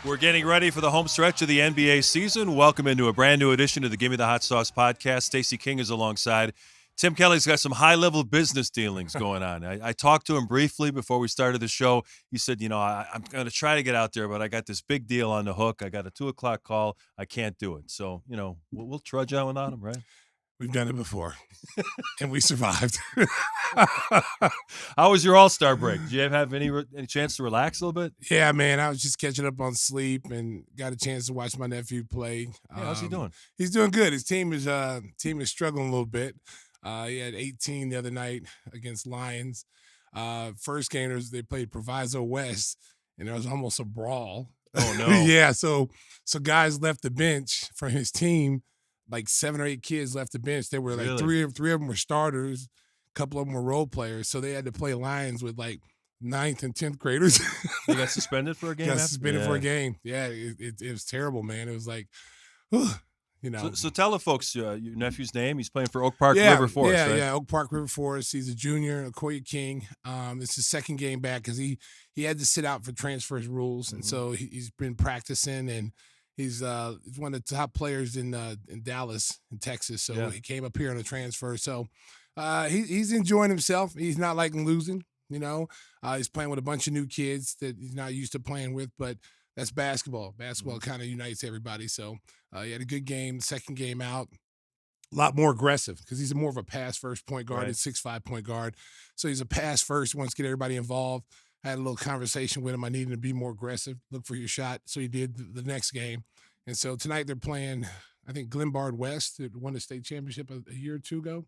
We're getting ready for the home stretch of the NBA season. Welcome into a brand new edition of the Gimme the Hot Sauce podcast. Stacey King is alongside. Tim Kelley's got some high-level business dealings going on. I talked to him briefly before we started the show. He said, I'm going to try to get out there, but I got this big deal on the hook. I got a 2 o'clock call. I can't do it. So, we'll trudge on without him, right? We've done it before, and we survived. How was your All-Star break? Did you have any chance to relax a little bit? Yeah, man. I was just catching up on sleep and got a chance to watch my nephew play. Yeah, how's he doing? He's doing good. His team is struggling a little bit. He had 18 the other night against Lions. First game, they played Proviso West, and there was almost a brawl. Oh, no. Yeah, so guys left the bench from his team. Like 7 or 8 kids left the bench. They were like Really? three of them were starters, a couple of them were role players. So they had to play Lions with like 9th and 10th graders. They got suspended for a game? Got suspended for a game. Yeah, it was terrible, man. It was like, So tell the folks your nephew's name. He's playing for Oak Park River Forest, right? Yeah, Oak Park River Forest. He's a junior, Okoye King. It's his second game back because he had to sit out for transfers rules, and so he's been practicing and. He's one of the top players in Dallas, in Texas. So he came up here on a transfer. So he's enjoying himself. He's not liking losing, He's playing with a bunch of new kids that he's not used to playing with, but that's basketball. Basketball kind of unites everybody. So he had a good game, second game out. A lot more aggressive because he's more of a pass-first point guard. He's 6'5" point guard. So he's a pass-first, wants to get everybody involved. I had a little conversation with him. I needed to be more aggressive, look for your shot. So he did the next game. And so tonight they're playing, I think, Glenbard West, that won the state championship a year or two ago.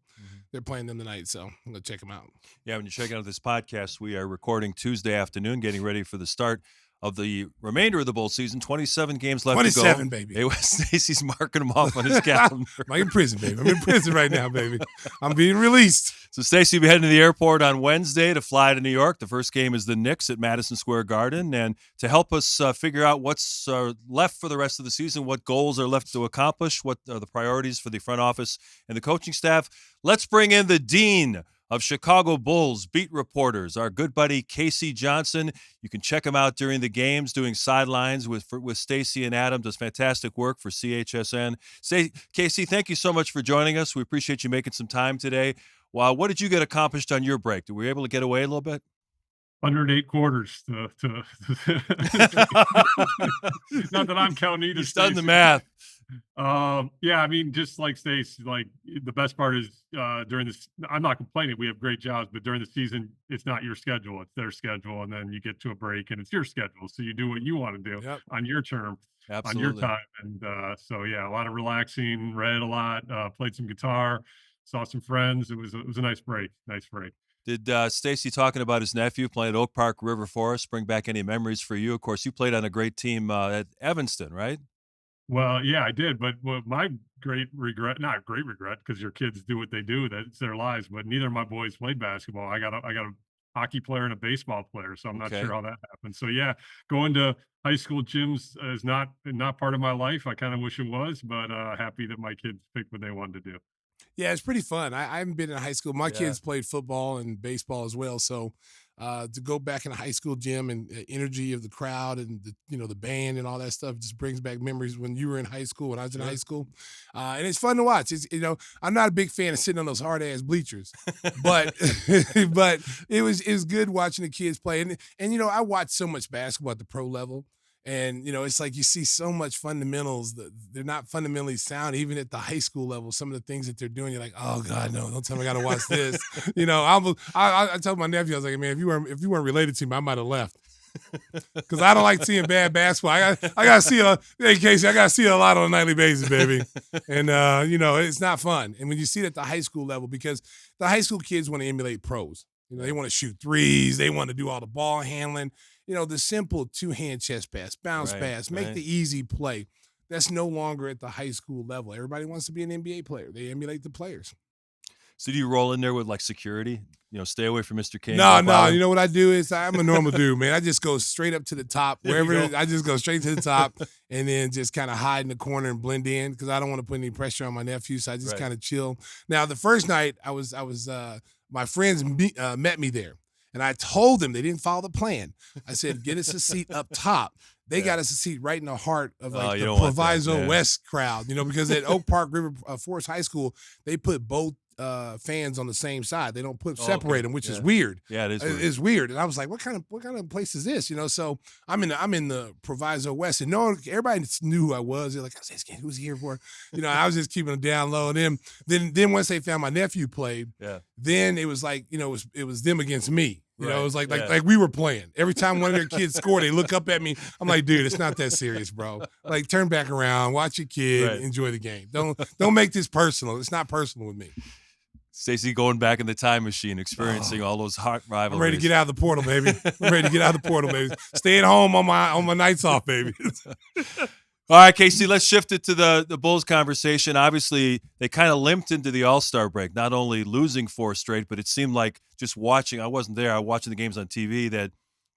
They're playing them tonight, so I'm going to check them out. Yeah, when you're checking out this podcast, we are recording Tuesday afternoon, getting ready for the start of the remainder of the bowl season. 27 games left to go. 27, baby. Hey, Stacey's marking them off on his calendar. I'm in prison, baby. I'm in prison right now, baby. I'm being released. So Stacey will be heading to the airport on Wednesday to fly to New York. The first game is the Knicks at Madison Square Garden. And to help us figure out what's left for the rest of the season, what goals are left to accomplish, what are the priorities for the front office and the coaching staff, let's bring in the dean of Chicago Bulls beat reporters, our good buddy Casey Johnson. You can check him out during the games, doing sidelines with Stacey and Adam. Does fantastic work for CHSN. Casey, thank you so much for joining us. We appreciate you making some time today. Well, what did you get accomplished on your break? Were you able to get away a little bit? 108 quarters. Not that I'm counting either. He's done the math. Yeah, I mean, just like Stacey, like the best part is during this, I'm not complaining. We have great jobs, but during the season, it's not your schedule. It's their schedule. And then you get to a break and it's your schedule. So you do what you want to do on your term, on your time. And so, yeah, a lot of relaxing, read a lot, played some guitar, saw some friends. It was a nice break. Nice break. Did Stacey talking about his nephew playing at Oak Park River Forest bring back any memories for you? Of course, you played on a great team at Evanston, right? Well, yeah, I did. But my not great regret, because your kids do what they do. That's their lives. But neither of my boys played basketball. I got a hockey player and a baseball player. So I'm not sure how that happened. So, yeah, going to high school gyms is not part of my life. I kind of wish it was, but happy that my kids picked what they wanted to do. Yeah, it's pretty fun. I haven't been in high school. My kids played football and baseball as well. So to go back in a high school gym and the energy of the crowd and the band and all that stuff just brings back memories when you were in high school, when I was in high school. And it's fun to watch. It's, I'm not a big fan of sitting on those hard ass bleachers, but but it was good watching the kids play. And I watch so much basketball at the pro level. And, it's like you see so much fundamentals that they're not fundamentally sound, even at the high school level. Some of the things that they're doing, you're like, oh, God, no, don't tell me I got to watch this. I told my nephew, I was like, man, if you weren't related to me, I might have left. Because I don't like seeing bad basketball. I got to see hey, Casey, I got to see it a lot on a nightly basis, baby. And, it's not fun. And when you see it at the high school level, because the high school kids want to emulate pros. They want to shoot threes. They want to do all the ball handling. The simple two-hand chest pass, bounce pass, make the easy play. That's no longer at the high school level. Everybody wants to be an NBA player. They emulate the players. So do you roll in there with like security? Stay away from Mr. King. No. You know what I do is I'm a normal dude, man. I just go straight up to the top. Wherever it is, I just go straight to the top and then just kind of hide in the corner and blend in because I don't want to put any pressure on my nephew. So I just kind of chill. Now, the first night I was my friends met me there. And I told them they didn't follow the plan. I said, get us a seat up top. they got us a seat right in the heart of like you the don't want that. Proviso Yeah. West crowd, because at Oak Park River Forest High School, they put both fans on the same side. They don't separate them, which is weird. Yeah, it is weird. It's weird. And I was like, what kind of place is this? So I'm in the Proviso West, and everybody knew who I was. They're like, who's he here for? I was just keeping them down low. And then once they found my nephew played, then it was like, it was them against me. It was like we were playing. Every time one of their kids scored, they look up at me. I'm like, dude, it's not that serious, bro. Like, turn back around, watch your kid, enjoy the game. Don't make this personal. It's not personal with me. Stacey going back in the time machine, experiencing all those hot rivalries. I'm ready to get out of the portal, baby. Stay at home on my nights off, baby. All right, Casey, let's shift it to the Bulls conversation. Obviously, they kind of limped into the All-Star break, not only losing 4 straight, but it seemed like just watching, I wasn't there, I was watching the games on TV, that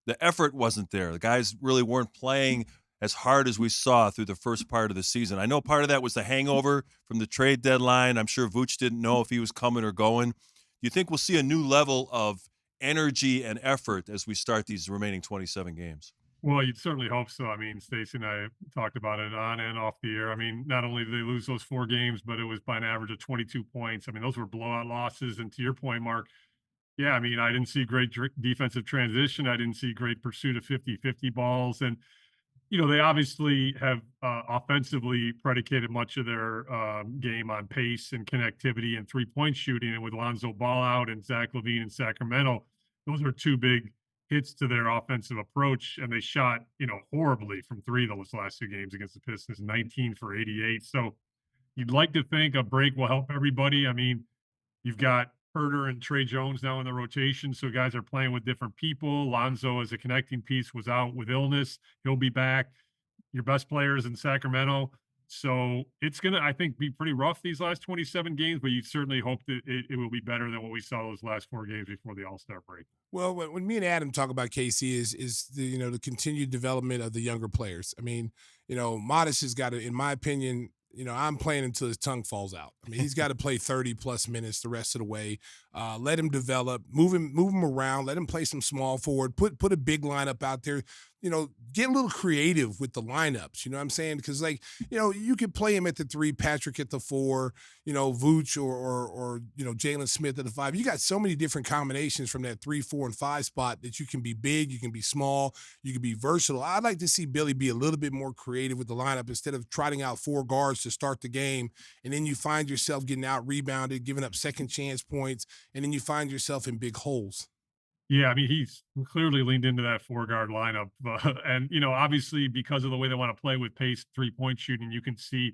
the effort wasn't there. The guys really weren't playing as hard as we saw through the first part of the season. I know part of that was the hangover from the trade deadline. I'm sure Vooch didn't know if he was coming or going. Do you think we'll see a new level of energy and effort as we start these remaining 27 games? Well, you'd certainly hope so. I mean, Stacey and I talked about it on and off the air. I mean, not only did they lose those 4 games, but it was by an average of 22 points. I mean, those were blowout losses. And to your point, Mark, yeah, I mean, I didn't see great defensive transition. I didn't see great pursuit of 50-50 balls. And, they obviously have offensively predicated much of their game on pace and connectivity and three-point shooting. And with Lonzo Ball out and Zach LaVine in Sacramento, those are 2 big hits to their offensive approach. And they shot, horribly from 3 those last 2 games against the Pistons, 19 for 88. So you'd like to think a break will help everybody. I mean, you've got Herter and Trey Jones now in the rotation, so guys are playing with different people. Lonzo, as a connecting piece, was out with illness. He'll be back. Your best players in Sacramento. So it's going to, I think, be pretty rough these last 27 games, but you certainly hope that it will be better than what we saw those last 4 games before the All-Star break. Well, when me and Adam talk about KC is the the continued development of the younger players. I mean, Modest has got to, in my opinion, I'm playing until his tongue falls out. I mean, he's got to play 30-plus minutes the rest of the way. Let him develop, move him around, let him play some small forward, put a big lineup out there. Get a little creative with the lineups. You know what I'm saying? Because, you could play him at the 3, Patrick at the 4, Vooch or Jalen Smith at the 5. You got so many different combinations from that 3, 4, and 5 spot that you can be big, you can be small, you can be versatile. I'd like to see Billy be a little bit more creative with the lineup instead of trotting out 4 guards to start the game, and then you find yourself getting out rebounded, giving up second chance points, and then you find yourself in big holes. Yeah, I mean, he's clearly leaned into that 4-guard lineup. And, obviously, because of the way they want to play with pace, three-point shooting, you can see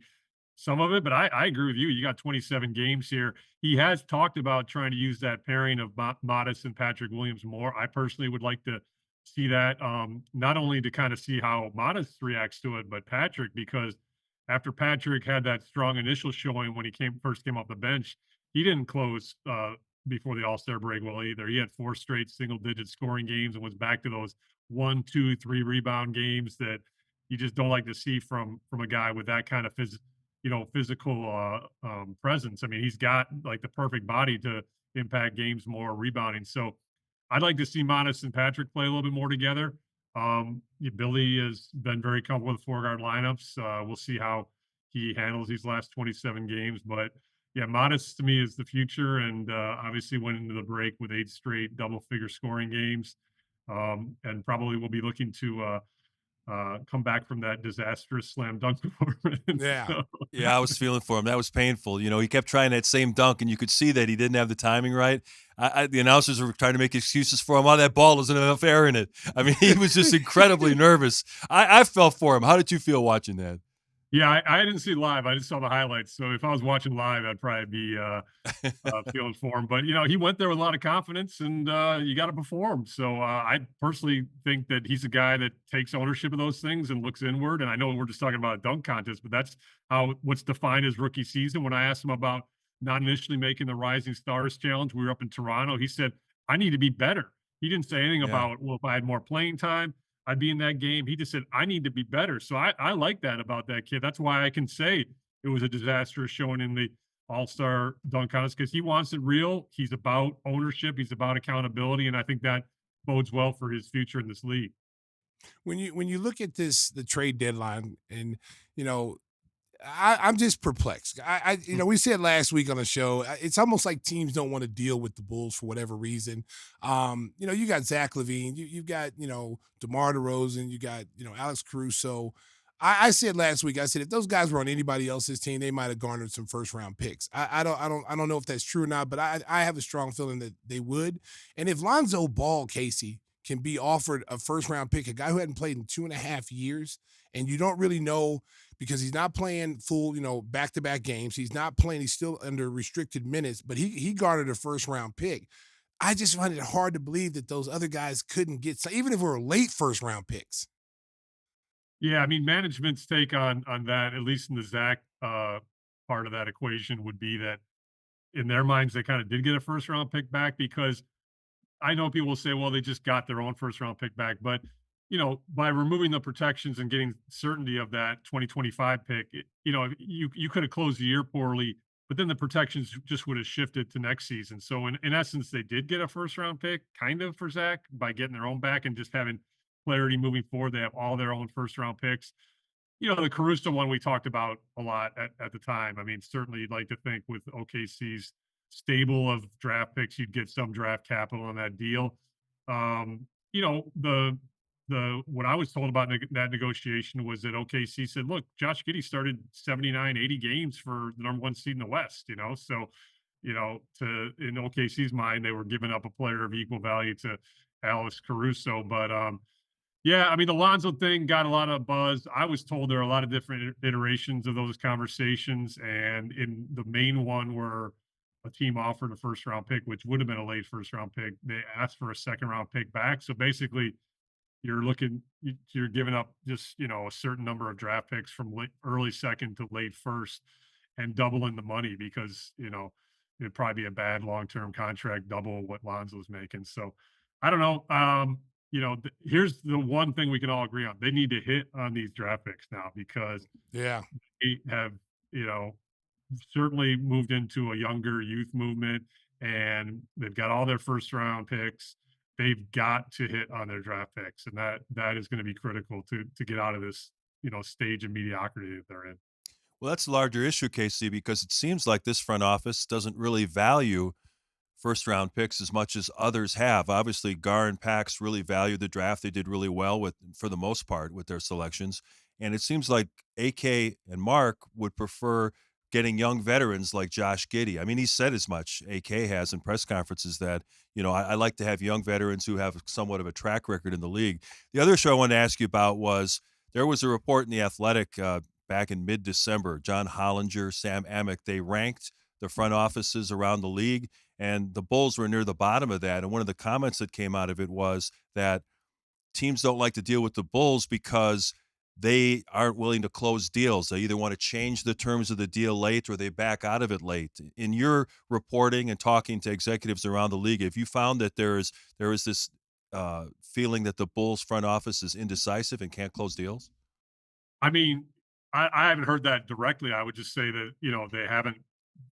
some of it. But I agree with you. You got 27 games here. He has talked about trying to use that pairing of Modest and Patrick Williams more. I personally would like to see that, not only to kind of see how Modest reacts to it, but Patrick, because after Patrick had that strong initial showing when he first came off the bench, he didn't close before the All-Star break well either. He had 4 straight single-digit scoring games and was back to those 1, 2, 3 rebound games that you just don't like to see from a guy with that kind of physical presence. I mean, he's got like the perfect body to impact games more rebounding. So I'd like to see Modest and Patrick play a little bit more together. Billy has been very comfortable with 4-guard lineups. We'll see how he handles these last 27 games, but yeah, Modest to me is the future, and obviously went into the break with 8 straight double-figure scoring games, and probably will be looking to come back from that disastrous slam dunk performance. Yeah. So, Yeah, I was feeling for him. That was painful. He kept trying that same dunk, and you could see that he didn't have the timing right. The announcers were trying to make excuses for him. Oh, that ball doesn't have enough air in it. I mean, he was just incredibly nervous. I felt for him. How did you feel watching that? yeah, I didn't see live. I just saw the highlights. So if I was watching live, I'd probably be feeling for him. But he went there with a lot of confidence, and you got to perform. So I personally think that he's a guy that takes ownership of those things and looks inward. And I know we're just talking about a dunk contest, but that's what's defined as rookie season. When I asked him about not initially making the Rising Stars Challenge, we were up in Toronto. He said, "I need to be better." He didn't say anything about, well, if I had more playing time, I'd be in that game. He just said, I need to be better. So I like that about that kid. That's why I can say it was a disastrous showing in the All-Star Dunk Contest, because he wants it real. He's about ownership. He's about accountability. And I think that bodes well for his future in this league. When you look at the trade deadline, and you know, I'm just perplexed. We said last week on the show, it's almost like teams don't want to deal with the Bulls for whatever reason. You got Zach LaVine, you've got DeMar DeRozan, you got Alex Caruso. I said last week, I said if those guys were on anybody else's team, they might have garnered some first round picks. I don't know if that's true or not, but I have a strong feeling that they would. And if Lonzo Ball, Casey, can be offered a first round pick, a guy who hadn't played in 2.5 years, and you don't really know because he's not playing full, back to back games. He's not playing. He's still under restricted minutes, but he garnered a first round pick. I just find it hard to believe that those other guys couldn't get, even if it were late first round picks. Yeah, I mean, management's take on that, at least in the Zach part of that equation, would be that in their minds they kind of did get a first round pick back because I know people will say, well, they just got their own first round pick back, but by removing the protections and getting certainty of that 2025 pick, you could have closed the year poorly, but then the protections just would have shifted to next season. So in essence, they did get a first round pick kind of for Zach by getting their own back and just having clarity moving forward. They have all their own first round picks. The Caruso one we talked about a lot at the time. I mean, certainly you'd like to think with OKC's stable of draft picks, you'd get some draft capital on that deal. The what I was told about that negotiation was that OKC said, look, Josh Giddey started 79, 80 games for the number one seed in the West, so to in OKC's mind, they were giving up a player of equal value to Alex Caruso. But yeah, I mean, the Lonzo thing got a lot of buzz. I was told there are a lot of different iterations of those conversations. And in the main one where a team offered a first round pick, which would have been a late first round pick, they asked for a second round pick back. So basically, you're giving up just, a certain number of draft picks from early second to late first and doubling the money because, it'd probably be a bad long-term contract, double what Lonzo's making. So I don't know. Here's the one thing we can all agree on. They need to hit on these draft picks now because Yeah. they have, certainly moved into a younger youth movement and they've got all their first round picks. They've got to hit on their draft picks. And that is going to be critical to get out of this, stage of mediocrity that they're in. Well, that's a larger issue, Casey, because it seems like this front office doesn't really value first round picks as much as others have. Obviously, Gar and Pax really value the draft. They did really well with, for the most part, with their selections. And it seems like AK and Mark would prefer getting young veterans like Josh Giddey. I mean, he said as much, AK has in press conferences, that, I like to have young veterans who have somewhat of a track record in the league. The other issue I wanted to ask you about was there was a report in The Athletic back in mid-December. John Hollinger, Sam Amick, they ranked the front offices around the league, and the Bulls were near the bottom of that. And one of the comments that came out of it was that teams don't like to deal with the Bulls because they aren't willing to close deals. They either want to change the terms of the deal late or they back out of it late. In your reporting and talking to executives around the league, have you found that there is this feeling that the Bulls front office is indecisive and can't close deals? I mean, I haven't heard that directly. I would just say that, they haven't.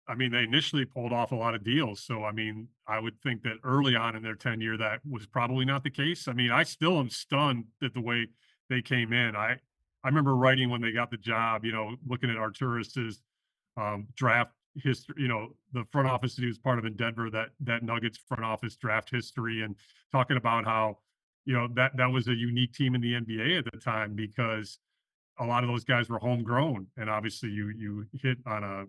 I mean, they initially pulled off a lot of deals. So, I mean, I would think that early on in their tenure, that was probably not the case. I mean, I still am stunned at the way they came in. I remember writing when they got the job, looking at Arturas's draft history, the front office that he was part of in Denver, that Nuggets front office draft history, and talking about how, that was a unique team in the NBA at the time because a lot of those guys were homegrown, and obviously you hit on a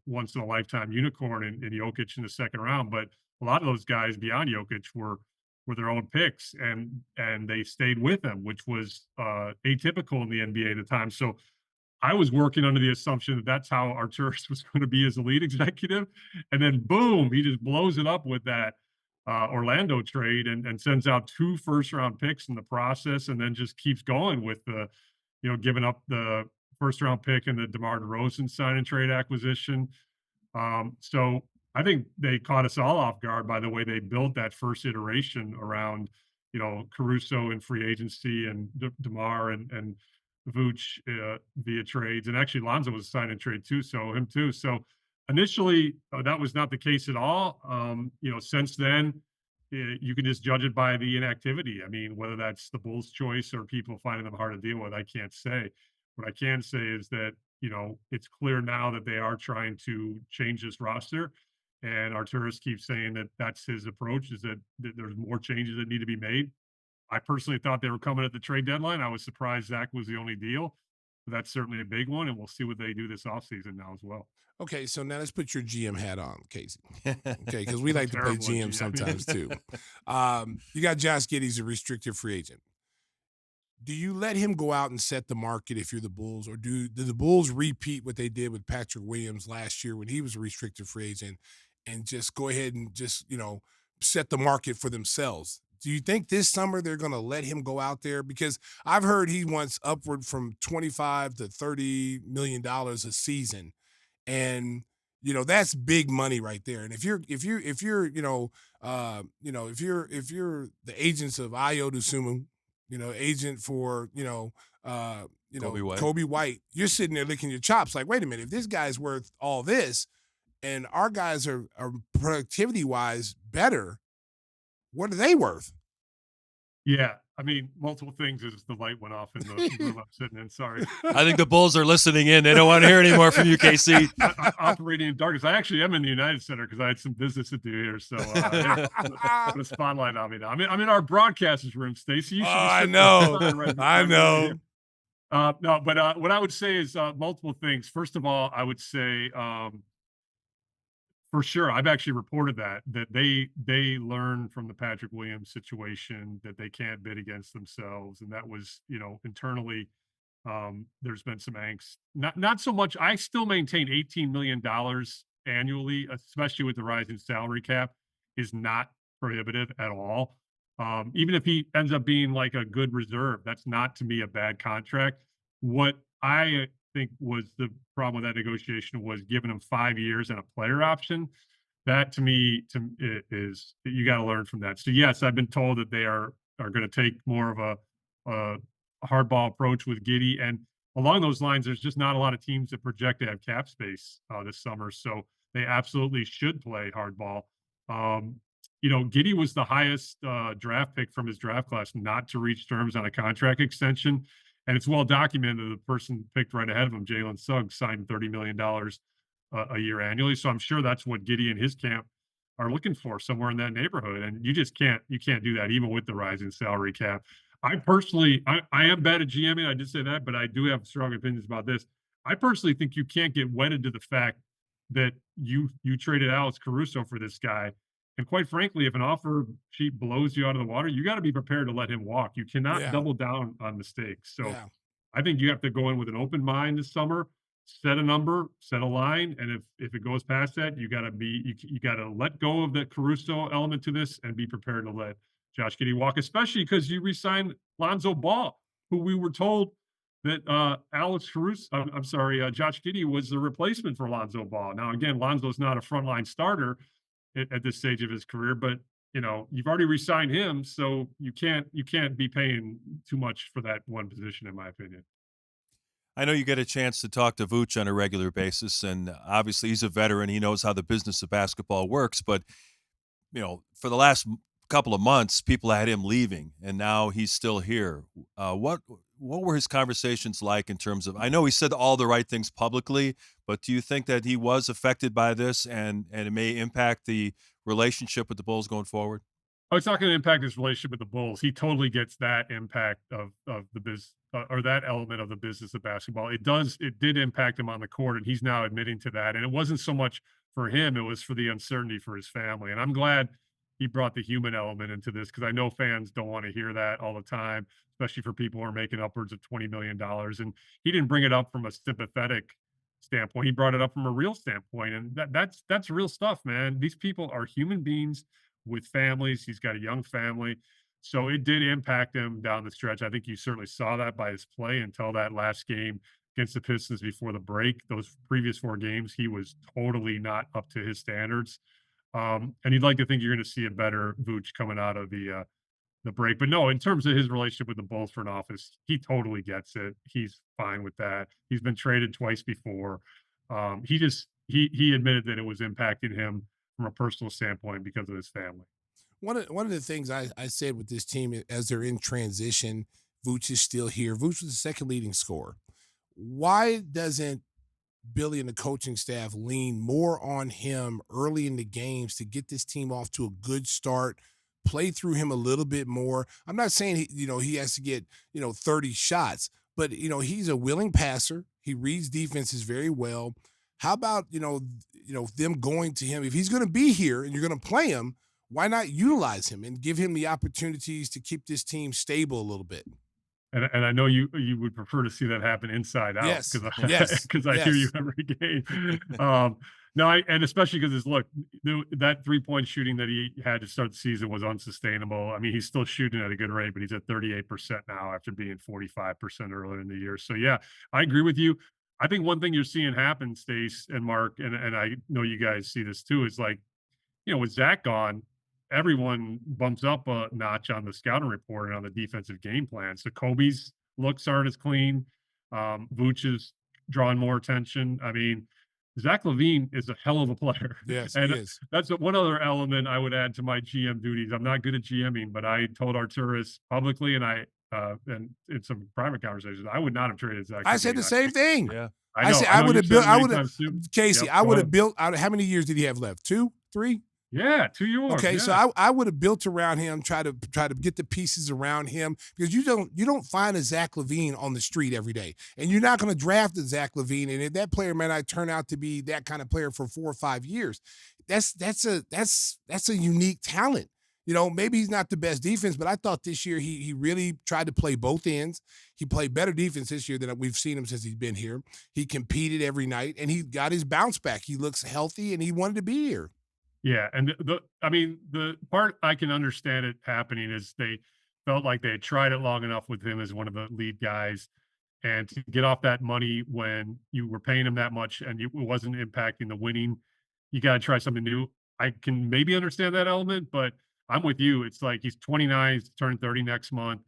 once in a lifetime unicorn in Jokic in the second round. But a lot of those guys beyond Jokic were their own picks, and they stayed with them, which was atypical in the NBA at the time. So I was working under the assumption that that's how Arturas was going to be as a lead executive, and then boom, he just blows it up with that Orlando trade and sends out 2 first round picks in the process, and then just keeps going with the giving up the first round pick and the DeMar DeRozan sign and trade acquisition. So I think they caught us all off guard by the way they built that first iteration around, Caruso in free agency and DeMar and Vooch via trades. And actually Lonzo was a sign and trade too. So him too. So initially that was not the case at all. Since then, you can just judge it by the inactivity. I mean, whether that's the Bulls' choice or people finding them hard to deal with, I can't say. What I can say is that, it's clear now that they are trying to change this roster. And Arturas keeps saying that that's his approach, is that there's more changes that need to be made. I personally thought they were coming at the trade deadline. I was surprised Zach was the only deal. But that's certainly a big one, and we'll see what they do this offseason now as well. Okay, so now let's put your GM hat on, Casey. Okay, because we like to play Terrible GM GM. sometimes too. You got Josh Giddey's a restricted free agent. Do you let him go out and set the market if you're the Bulls, or do the Bulls repeat what they did with Patrick Williams last year when he was a restricted free agent and just go ahead and just, set the market for themselves? Do you think this summer they're going to let him go out there? Because I've heard he wants upward from 25 to 30 million dollars a season. And that's big money right there. And if you're if you're the agents of Ayo Dosunmu, agent for Kobe White, you're sitting there licking your chops like, wait a minute, if this guy's worth all this and our guys are productivity wise better, what are they worth? Yeah, I mean, multiple things as the light went off in the room I'm sitting in. Sorry. I think the Bulls are listening in. They don't want to hear any more from you, KC. I'm operating in darkness. I actually am in the United Center because I had some business to do here. So put a spotlight on me now. I'm in our broadcasters room, Stacey. I know. I know. No, but what I would say is multiple things. First of all, I would say for sure, I've actually reported that they learned from the Patrick Williams situation that they can't bid against themselves, and that was internally. There's been some angst. Not so much. I still maintain $18 million annually, especially with the rising salary cap, is not prohibitive at all. Even if he ends up being like a good reserve, that's not to me a bad contract. What I think was the problem with that negotiation was giving him 5 years and a player option. That to me, is you got to learn from that. So yes, I've been told that they are going to take more of a hardball approach with Giddey, and along those lines, there's just not a lot of teams that project to have cap space this summer, so they absolutely should play hardball. Giddey was the highest draft pick from his draft class not to reach terms on a contract extension. And it's well documented the person picked right ahead of him, Jalen Suggs, signed $30 million a year annually. So I'm sure that's what Giddey and his camp are looking for, somewhere in that neighborhood. And you can't do that even with the rising salary cap. I personally, I am bad at GMing. I did say that, but I do have strong opinions about this. I personally think you can't get wedded to the fact that you traded Alex Caruso for this guy. And quite frankly, if an offer sheet blows you out of the water, you got to be prepared to let him walk. You cannot double down on mistakes. So I think you have to go in with an open mind this summer, set a number, set a line. And if it goes past that, you got to let go of the Caruso element to this and be prepared to let Josh Giddey walk, especially because you re-signed Lonzo Ball, who we were told that Josh Giddey was the replacement for Lonzo Ball. Now, again, Lonzo's not a frontline starter at this stage of his career, but you've already re-signed him, so you can't be paying too much for that one position, in my opinion. I know you get a chance to talk to Vooch on a regular basis, and obviously he's a veteran. He knows how the business of basketball works, but for the last couple of months, people had him leaving, and now he's still here. What were his conversations like in terms of, I know he said all the right things publicly, but do you think that he was affected by this and it may impact the relationship with the Bulls going forward? Oh, it's not going to impact his relationship with the Bulls. He totally gets that impact of the business or that element of the business of basketball. It did impact him on the court, and he's now admitting to that. And it wasn't so much for him, it was for the uncertainty for his family. And I'm glad he brought the human element into this, because I know fans don't want to hear that all the time, especially for people who are making upwards of $20 million. And he didn't bring it up from a sympathetic standpoint. He brought it up from a real standpoint. And that's real stuff, man. These people are human beings with families. He's got a young family. So it did impact him down the stretch. I think you certainly saw that by his play until that last game against the Pistons before the break. Those previous 4 games, he was totally not up to his standards. And you'd like to think you're going to see a better Vooch coming out of the break. But no, in terms of his relationship with the Bulls front office, he totally gets it. He's fine with that. He's been traded twice before. He admitted that it was impacting him from a personal standpoint because of his family. One of the things I said with this team as they're in transition, Vooch is still here. Vooch was the second leading scorer. Why doesn't Billy and the coaching staff lean more on him early in the games to get this team off to a good start, play through him a little bit more? I'm not saying he has to get 30 shots, but he's a willing passer. He reads defenses very well. How about them going to him if he's going to be here and you're going to play him? Why not utilize him and give him the opportunities to keep this team stable a little bit? And I know you would prefer to see that happen inside out Yes, because yes, because I hear you yes. every game. No, and especially because look, that 3-point shooting that he had to start the season was unsustainable. I mean, he's still shooting at a good rate, but he's at 38% now after being 45% earlier in the year. So yeah, I agree with you. I think one thing you're seeing happen, Stace and Mark, and I know you guys see this too, is like, with Zach gone, everyone bumps up a notch on the scouting report and on the defensive game plan. So Kobe's looks aren't as clean. Vooch is drawing more attention. I mean, Zach LaVine is a hell of a player. Yes, he And is. that's one other element I would add to my GM duties. I'm not good at GMing, but I told Arturis publicly and in some private conversations, I would not have traded Zach I said LaVine. the same thing. Yeah. I I know. said I I know would you have said built. it I many would have, times too. Casey. Yep, I go would have ahead. built. How many years did he have left? 2, 3? Yeah, 2 years. Okay, Yeah. so I would have built around him, try to get the pieces around him because you don't find a Zach LaVine on the street every day, and you're not going to draft a Zach LaVine, and if that player may not turn out to be that kind of player for 4 or 5 years, that's a unique talent. Maybe he's not the best defense, but I thought this year he really tried to play both ends. He played better defense this year than we've seen him since he's been here. He competed every night, and he got his bounce back. He looks healthy, and he wanted to be here. Yeah, and I mean, the part I can understand it happening is they felt like they had tried it long enough with him as one of the lead guys, and to get off that money when you were paying him that much and it wasn't impacting the winning, you got to try something new. I can maybe understand that element, but I'm with you. It's like he's 29, he's turning 30 next month,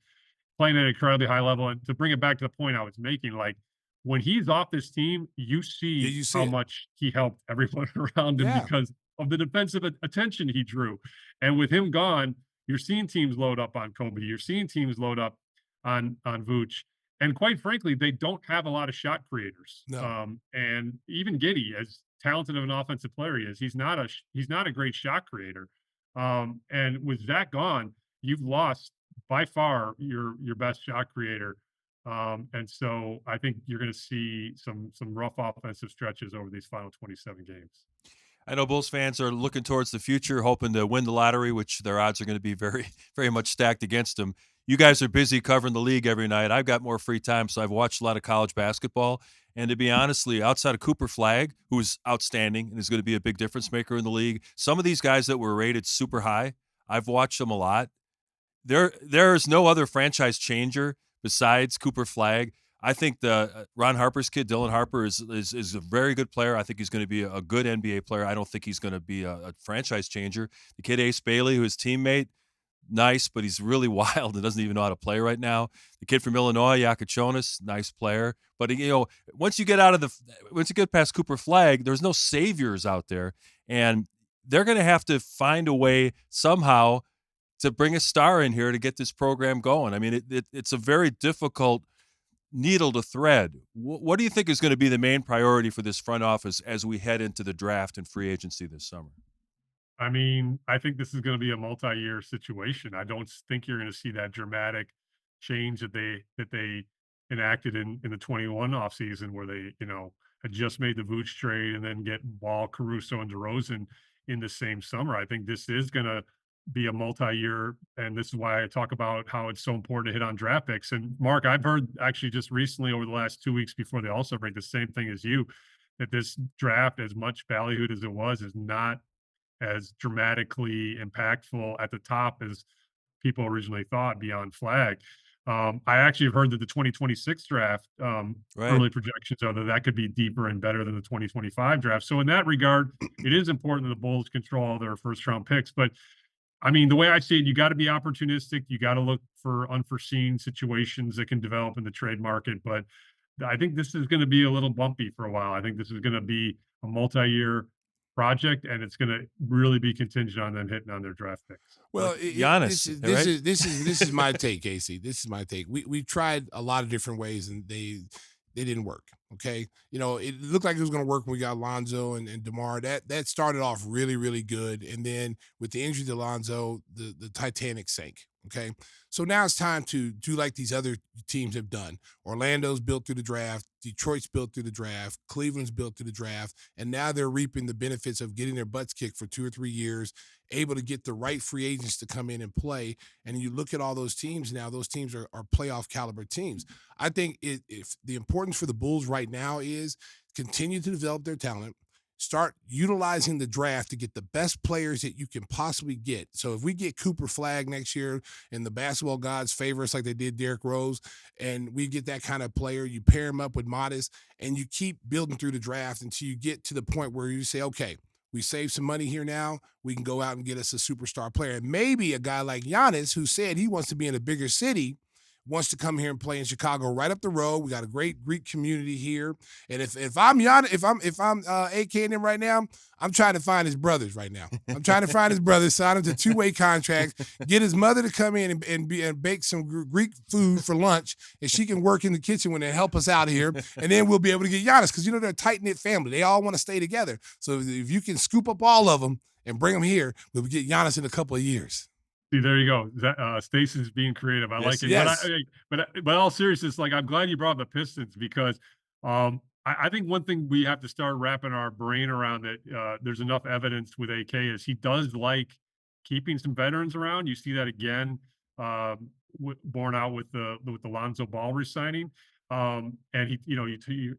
playing at an incredibly high level. And to bring it back to the point I was making, like when he's off this team, you Yeah, see you see how it. much he helped everyone around him Yeah. because of the defensive attention he drew. And with him gone, you're seeing teams load up on Kobe. You're seeing teams load up on Vooch. And quite frankly, they don't have a lot of shot creators. No. And even Giddey, as talented of an offensive player he is, he's not a great shot creator. And with Zach gone, you've lost by far your best shot creator. And so I think you're going to see some rough offensive stretches over these final 27 games. I know Bulls fans are looking towards the future, hoping to win the lottery, which their odds are going to be very, very much stacked against them. You guys are busy covering the league every night. I've got more free time, so I've watched a lot of college basketball. And to be honestly, outside of Cooper Flagg, who's outstanding and is going to be a big difference maker in the league, some of these guys that were rated super high, I've watched them a lot. There is no other franchise changer besides Cooper Flagg. I think the Ron Harper's kid, Dylan Harper, is a very good player. I think he's going to be a good NBA player. I don't think he's going to be a franchise changer. The kid Ace Bailey, who his teammate, nice, but he's really wild and doesn't even know how to play right now. The kid from Illinois, Yakachonis, nice player. But once you get past Cooper Flagg, there's no saviors out there, and they're going to have to find a way somehow to bring a star in here to get this program going. I mean, it's a very difficult needle to thread. What do you think is going to be the main priority for this front office as we head into the draft and free agency this summer? I mean, I think this is going to be a multi-year situation. I don't think you're going to see that dramatic change that they enacted in the 21 offseason where they, had just made the Vooch trade and then get Ball, Caruso, and DeRozan in the same summer. I think this is going to be a multi-year, and this is why I talk about how it's so important to hit on draft picks. And Mark, I've heard actually just recently over the last 2 weeks before the All-Star break, the same thing as you, that this draft, as much ballyhooed as it was, is not as dramatically impactful at the top as people originally thought beyond Flag. I actually have heard that the 2026 draft Right. early projections are that could be deeper and better than the 2025 draft. So in that regard, it is important that the Bulls control all their first round picks. But I mean, the way I see it, you got to be opportunistic. You got to look for unforeseen situations that can develop in the trade market. But I think this is going to be a little bumpy for a while. I think this is going to be a multi-year project, and it's going to really be contingent on them hitting on their draft picks. Well, Giannis, this is my take, Casey. This is my take. We tried a lot of different ways, and they didn't work. Okay, it looked like it was going to work when we got Lonzo and DeMar. That started off really, really good, and then with the injury to Lonzo, the Titanic sank. Okay, so now it's time to do like these other teams have done. Orlando's built through the draft, Detroit's built through the draft, Cleveland's built through the draft, and now they're reaping the benefits of getting their butts kicked for 2 or 3 years, able to get the right free agents to come in and play. And you look at all those teams now; those teams are playoff caliber teams. I think if the importance for the Bulls right now is continue to develop their talent, start utilizing the draft to get the best players that you can possibly get. So if we get Cooper Flag next year and the basketball gods favor us like they did Derrick Rose, and we get that kind of player, you pair him up with Modest, and you keep building through the draft until you get to the point where you say, okay, we save some money here now, we can go out and get us a superstar player. And maybe a guy like Giannis, who said he wants to be in a bigger city, wants to come here and play in Chicago, right up the road. We got a great Greek community here. And if I'm Giannis, if I'm AK and him right now, I'm trying to find his brothers right now. I'm trying to find his brothers, sign him to 2-way contracts, get his mother to come in and bake some Greek food for lunch, and she can work in the kitchen when they help us out here, and then we'll be able to get Giannis because they're a tight knit family. They all want to stay together. So if you can scoop up all of them and bring them here, we'll get Giannis in a couple of years. See, there you go. Stacey's being creative. I like it. Yes. But all seriousness, like I'm glad you brought up the Pistons because I think one thing we have to start wrapping our brain around that there's enough evidence with AK is he does like keeping some veterans around. You see that again, borne out with the Lonzo Ball re-signing. And he,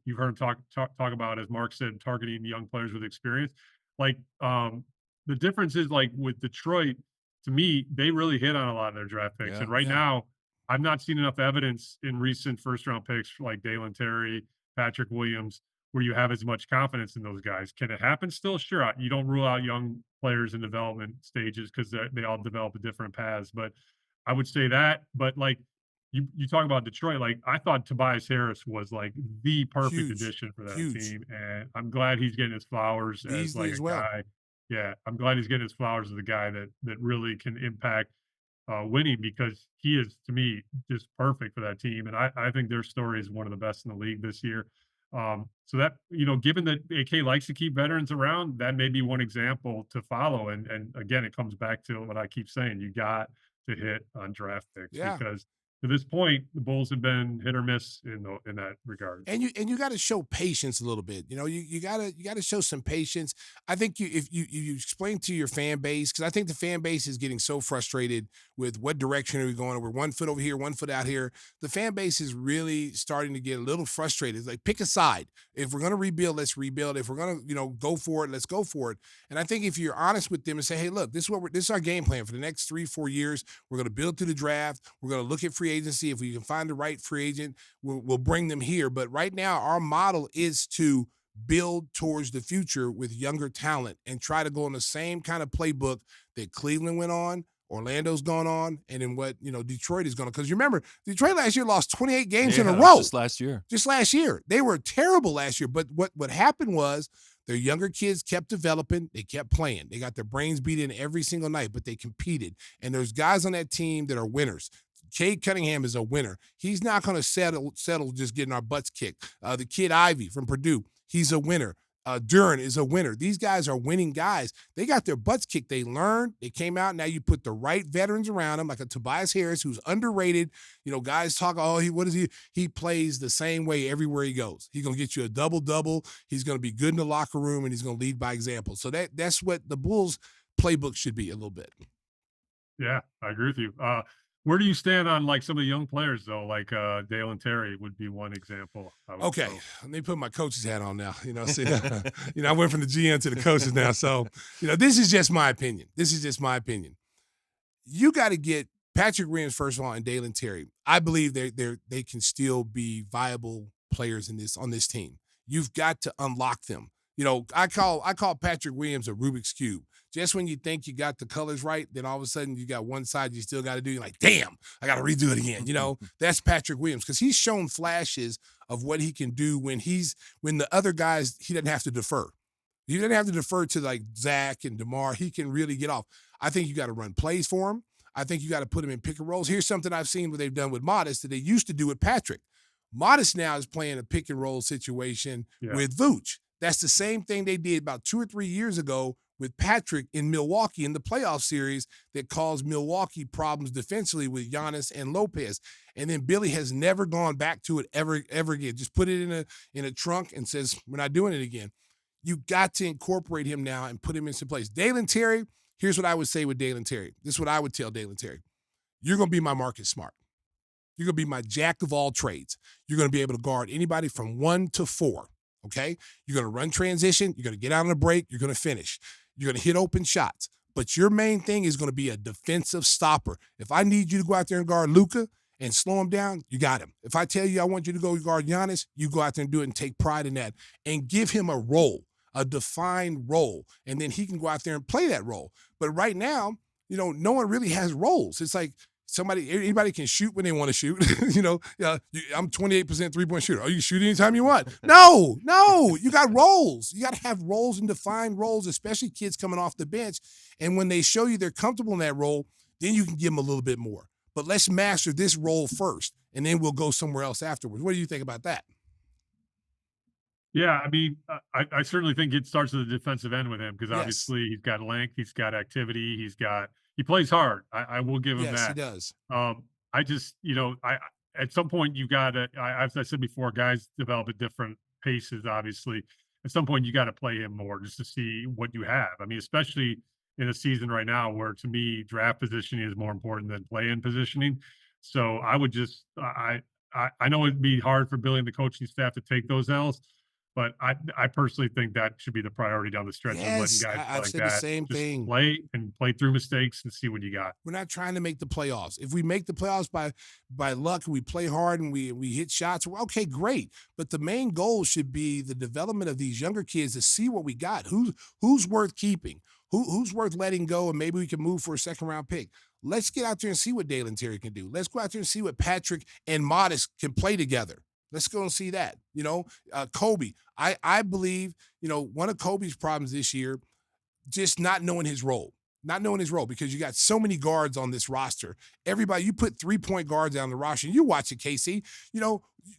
you've heard him talk about, as Mark said, targeting young players with experience. Like the difference is like with Detroit. To me, they really hit on a lot of their draft picks. And right now, I've not seen enough evidence in recent first-round picks like Dalen Terry, Patrick Williams, where you have as much confidence in those guys. Can it happen still? Sure. You don't rule out young players in development stages because they all develop at different paths. But I would say that. But like you talk about Detroit, like I thought Tobias Harris was like the perfect addition for that team. And I'm glad he's getting his flowers as like a guy. Yeah, I'm glad he's getting his flowers as a guy that really can impact winning because he is, to me, just perfect for that team. And I think their story is one of the best in the league this year. So that, given that AK likes to keep veterans around, that may be one example to follow. And again, it comes back to what I keep saying. You got to hit on draft picks because to this point, the Bulls have been hit or miss in that regard. And you got to show patience a little bit. You got to show some patience. I think if you explain to your fan base, because I think the fan base is getting so frustrated with what direction are we going. We're 1 foot over here, 1 foot out here. The fan base is really starting to get a little frustrated. It's like, pick a side. If we're going to rebuild, let's rebuild. If we're going to go for it, let's go for it. And I think if you're honest with them and say, hey, look, this is our game plan for the next 3-4 years. We're going to build through the draft. We're going to look at free agency. If we can find the right free agent, we'll bring them here. But right now, our model is to build towards the future with younger talent and try to go on the same kind of playbook that Cleveland went on, Orlando's gone on, and then what Detroit is going to. Because you remember, Detroit last year lost 28 games in a row. Just last year. They were terrible last year. But what happened was their younger kids kept developing. They kept playing. They got their brains beat in every single night, but they competed. And there's guys on that team that are winners. Cade Cunningham is a winner. He's not going to settle just getting our butts kicked. The kid Ivy from Purdue, he's a winner. Duran is a winner. These guys are winning guys. They got their butts kicked. They learned. They came out. Now you put the right veterans around them, like a Tobias Harris, who's underrated. Guys talk, what is he? He plays the same way everywhere he goes. He's going to get you a double-double. He's going to be good in the locker room, and he's going to lead by example. So that's what the Bulls playbook should be a little bit. Yeah, I agree with you. Where do you stand on like some of the young players though? Like Dalen Terry would be one example. Okay, let me put my coach's hat on now. I went from the GM to the coaches now. So, this is just my opinion. You got to get Patrick Williams first of all and Dalen Terry. I believe they can still be viable players on this team. You've got to unlock them. I call Patrick Williams a Rubik's Cube. Just when you think you got the colors right, then all of a sudden you got one side you still got to do. You're like, damn, I got to redo it again. That's Patrick Williams because he's shown flashes of what he can do when the other guys, he doesn't have to defer. He doesn't have to defer to like Zach and DeMar. He can really get off. I think you got to run plays for him. I think you got to put him in pick and rolls. Here's something I've seen what they've done with Modest that they used to do with Patrick. Modest now is playing a pick and roll situation with Vooch. That's the same thing they did about 2 or 3 years ago with Patrick in Milwaukee in the playoff series that caused Milwaukee problems defensively with Giannis and Lopez. And then Billy has never gone back to it ever again. Just put it in a trunk and says, we're not doing it again. You got to incorporate him now and put him in some place. Dalen Terry, here's what I would say with Dalen Terry. This is what I would tell Dalen Terry. You're going to be my Marcus Smart. You're going to be my jack of all trades. You're going to be able to guard anybody from 1 to 4, okay? You're going to run transition. You're going to get out on a break. You're going to finish. You're going to hit open shots. But your main thing is going to be a defensive stopper. If I need you to go out there and guard Luka and slow him down, you got him. If I tell you I want you to go guard Giannis, you go out there and do it and take pride in that and give him a role, a defined role, and then he can go out there and play that role. But right now, no one really has roles. It's like anybody can shoot when they want to shoot. I'm 28% 3-point shooter. Oh, you can shoot anytime you want. No, you got roles. You got to have roles and defined roles, especially kids coming off the bench. And when they show you they're comfortable in that role, then you can give them a little bit more. But let's master this role first, and then we'll go somewhere else afterwards. What do you think about that? Yeah, I mean, I certainly think it starts at the defensive end with him because obviously he's got length, he's got activity, he plays hard. I will give him that. Yes, he does. I just, at some point you got to, as I said before, guys develop at different paces, obviously. At some point you got to play him more just to see what you have. I mean, especially in a season right now where, to me, draft positioning is more important than play-in positioning. So I would just, I know it'd be hard for Billy and the coaching staff to take those L's, but I personally think that should be the priority down the stretch. Yes, letting guys I've said the same thing. Play through mistakes and see what you got. We're not trying to make the playoffs. If we make the playoffs by luck, we play hard and we hit shots, well, okay, great. But the main goal should be the development of these younger kids to see what we got. Who's worth keeping? Who's worth letting go, and maybe we can move for a second-round pick. Let's get out there and see what Dalen Terry can do. Let's go out there and see what Patrick and Modest can play together. Let's go and see that. Kobe, I believe, one of Kobe's problems this year, just not knowing his role. Not knowing his role, because you got so many guards on this roster. Everybody, you put 3-point guards down the roster, and you watch it, KC.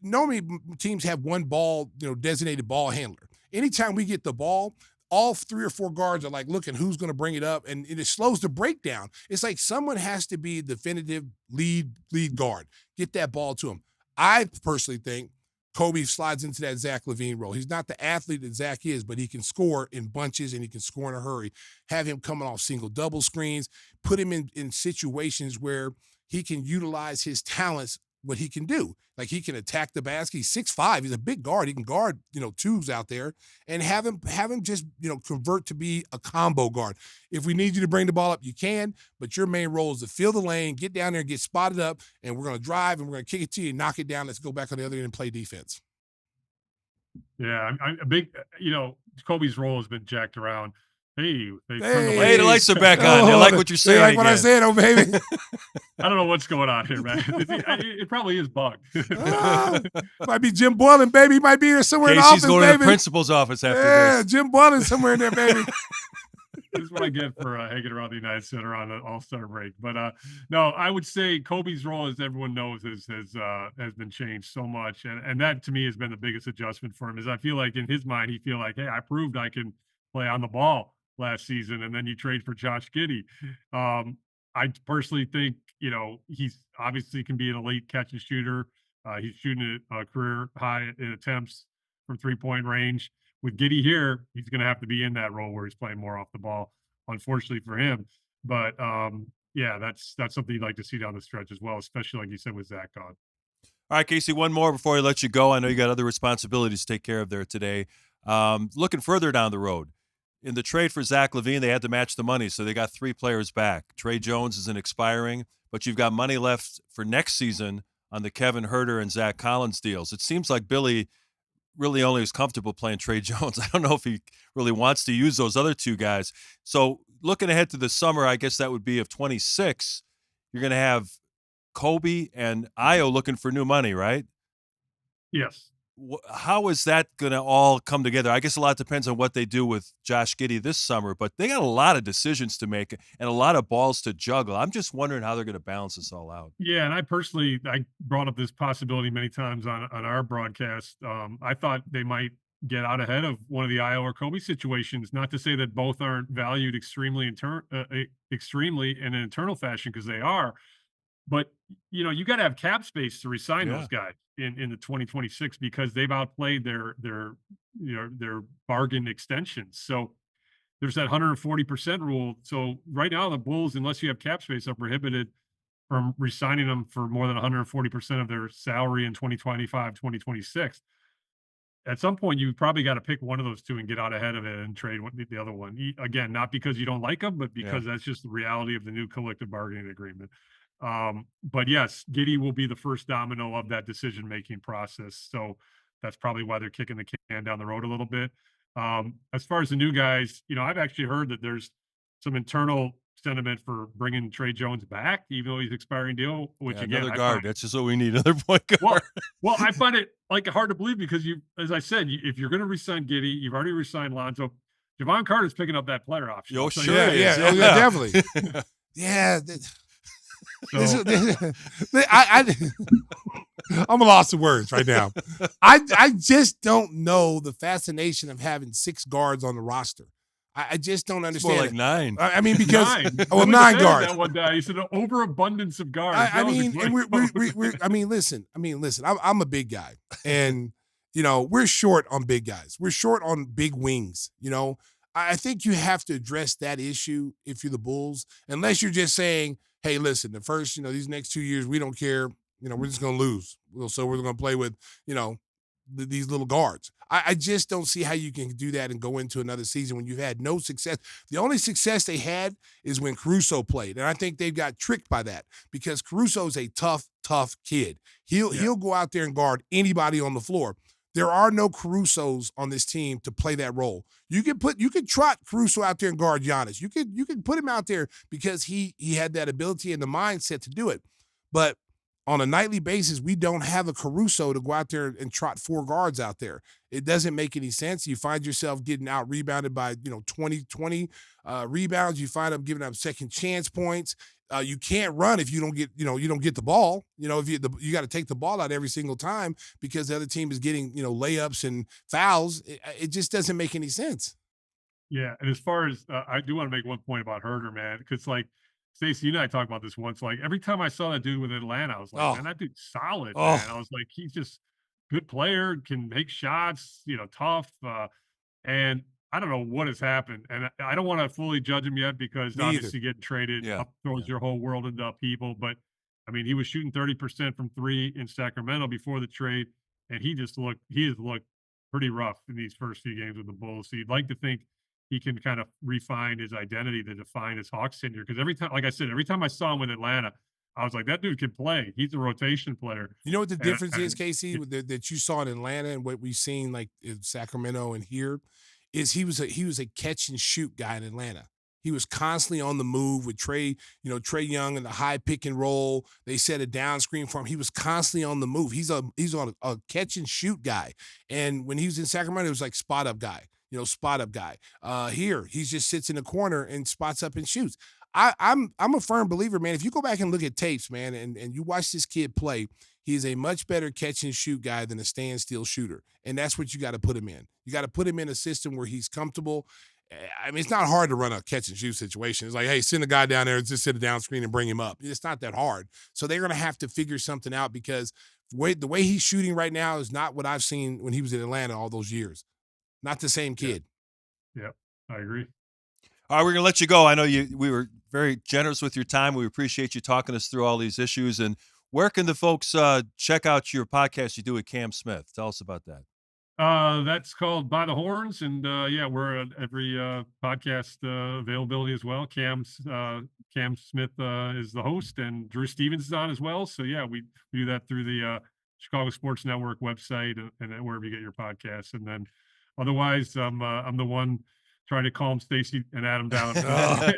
Normally teams have one ball, designated ball handler. Anytime we get the ball, all 3 or 4 guards are like looking who's going to bring it up, and it slows the breakdown. It's like someone has to be definitive lead guard. Get that ball to him. I personally think Kobe slides into that Zach LaVine role. He's not the athlete that Zach is, but he can score in bunches and he can score in a hurry. Have him coming off single double screens, put him in situations where he can utilize his talents, what he can do. Like, he can attack the basket. He's 6'5". He's a big guard. He can guard, twos out there, and have him just, convert to be a combo guard. If we need you to bring the ball up, you can, but your main role is to fill the lane, get down there and get spotted up, and we're going to drive and we're going to kick it to you and knock it down. Let's go back on the other end and play defense. Yeah, I'm a big, Kobe's role has been jacked around. Hey, the lights are back on. They like what you're saying. They like again. what I said, oh baby. I don't know what's going on here, man. It probably is bugged. Might be Jim Boylan, baby. He might be here somewhere in the office, Casey's going baby. to the principal's office after this. Jim Boylan somewhere in there, baby. This is what I get for hanging around the United Center on an All-Star break. But no, I would say Kobe's role, as everyone knows, has been changed so much, and that to me has been the biggest adjustment for him. Is I feel like in his mind, he feel like, hey, I proved I can play on the ball last season, and then you trade for Josh Giddey. I personally think, he's obviously can be an elite catch and shooter. He's shooting a career high in attempts from 3-point range. With Giddey here, he's going to have to be in that role where he's playing more off the ball, unfortunately for him. But yeah, that's something you'd like to see down the stretch as well, especially like you said with Zach gone. All right, Casey, one more before I let you go. I know you got other responsibilities to take care of there today. Looking further down the road, in the trade for Zach LaVine, they had to match the money, so they got 3 players back. Trey Jones isn't expiring, but you've got money left for next season on the Kevin Huerter and Zach Collins deals. It seems like Billy really only is comfortable playing Trey Jones. I don't know if he really wants to use those other 2 guys. So looking ahead to the summer, I guess that would be of 26, you're going to have Kobe and Ayo looking for new money, right? Yes. how is that going to all come together? I guess a lot depends on what they do with Josh Giddey this summer, but they got a lot of decisions to make and a lot of balls to juggle. I'm just wondering how they're going to balance this all out. Yeah, and I brought up this possibility many times on our broadcast. I thought they might get out ahead of one of the Iowa or Kobe situations. Not to say that both aren't valued extremely in an internal fashion, because they are. But you got to have cap space to resign Yeah. those guys in the 2026, because they've outplayed their bargain extensions. So there's that 140% rule. So right now the Bulls, unless you have cap space, are prohibited from resigning them for more than 140% of their salary in 2025, 2026. At some point, you probably got to pick one of those two and get out ahead of it and trade the other one. Again, not because you don't like them, but because that's just the reality of the new collective bargaining agreement. But yes, Giddey will be the first domino of that decision-making process. So that's probably why they're kicking the can down the road a little bit. As far as the new guys, I've actually heard that there's some internal sentiment for bringing Trey Jones back, even though he's expiring deal, which again, another guard. That's just what we need. Another point guard. Well, I find it hard to believe, because as I said, if you're going to resign Giddey, you've already resigned Lonzo. Javon Carter's picking up that player option. Oh, So sure. Yeah, definitely. Yeah. I'm a loss of words right now. I just don't know the fascination of having 6 guards on the roster. I just don't understand. It's more like 9. I mean, because 9 9 guards. That one day, he said an overabundance of guards. I mean, and listen. I'm a big guy, and we're short on big guys. We're short on big wings. I think you have to address that issue if you're the Bulls, unless you're just saying, hey, listen, the first, these next 2 years, we don't care. We're just going to lose. So we're going to play with, these little guards. I just don't see how you can do that and go into another season when you've had no success. The only success they had is when Caruso played. And I think they've got tricked by that, because Caruso's a tough kid. He'll go out there and guard anybody on the floor. There are no Carusos on this team to play that role. You could trot Caruso out there and guard Giannis. You could put him out there because he had that ability and the mindset to do it. But on a nightly basis, we don't have a Caruso to go out there and trot 4 guards out there. It doesn't make any sense. You find yourself getting out rebounded by 20 rebounds. You find up giving up second chance points. You can't run if you don't get the ball. If you got to take the ball out every single time because the other team is getting layups and fouls. It just doesn't make any sense. Yeah, and as far as I do want to make one point about Herder, man, because Stacey, you and I talked about this once. Every time I saw that dude with Atlanta, I was like, man, that dude's solid, man. I was like, he's just good player, can make shots, tough. And I don't know what has happened. And I don't want to fully judge him yet, because obviously getting traded throws your whole world into upheaval. But, I mean, he was shooting 30% from 3 in Sacramento before the trade, and he has looked pretty rough in these first few games with the Bulls. So you'd like to think he can kind of refine his identity to define his Hawks tenure. Because every time I saw him with Atlanta, I was like, that dude can play. He's a rotation player. You know what the difference is, Casey, that you saw in Atlanta and what we've seen in Sacramento and here, is he was a catch and shoot guy in Atlanta. He was constantly on the move with Trey Young in the high pick and roll. They set a down screen for him. He was constantly on the move. He's on a catch and shoot guy. And when he was in Sacramento, it was like spot up guy. Here, he just sits in the corner and spots up and shoots. I'm a firm believer, man. If you go back and look at tapes, man, and you watch this kid play, he's a much better catch and shoot guy than a standstill shooter. And that's what you got to put him in. You got to put him in a system where he's comfortable. I mean, it's not hard to run a catch and shoot situation. It's like, hey, send a guy down there and just sit a down screen and bring him up. It's not that hard. So they're going to have to figure something out, because the way he's shooting right now is not what I've seen when he was in Atlanta all those years. Not the same kid. Yeah, I agree. All right, we're going to let you go. I know we were very generous with your time. We appreciate you talking us through all these issues. And where can the folks check out your podcast you do with Cam Smith? Tell us about that. That's called By the Horns. And we're at every podcast availability as well. Cam Smith is the host, and Drew Stevens is on as well. So we do that through the Chicago Sports Network website and wherever you get your podcasts. And then otherwise, I'm the one trying to calm Stacey and Adam down.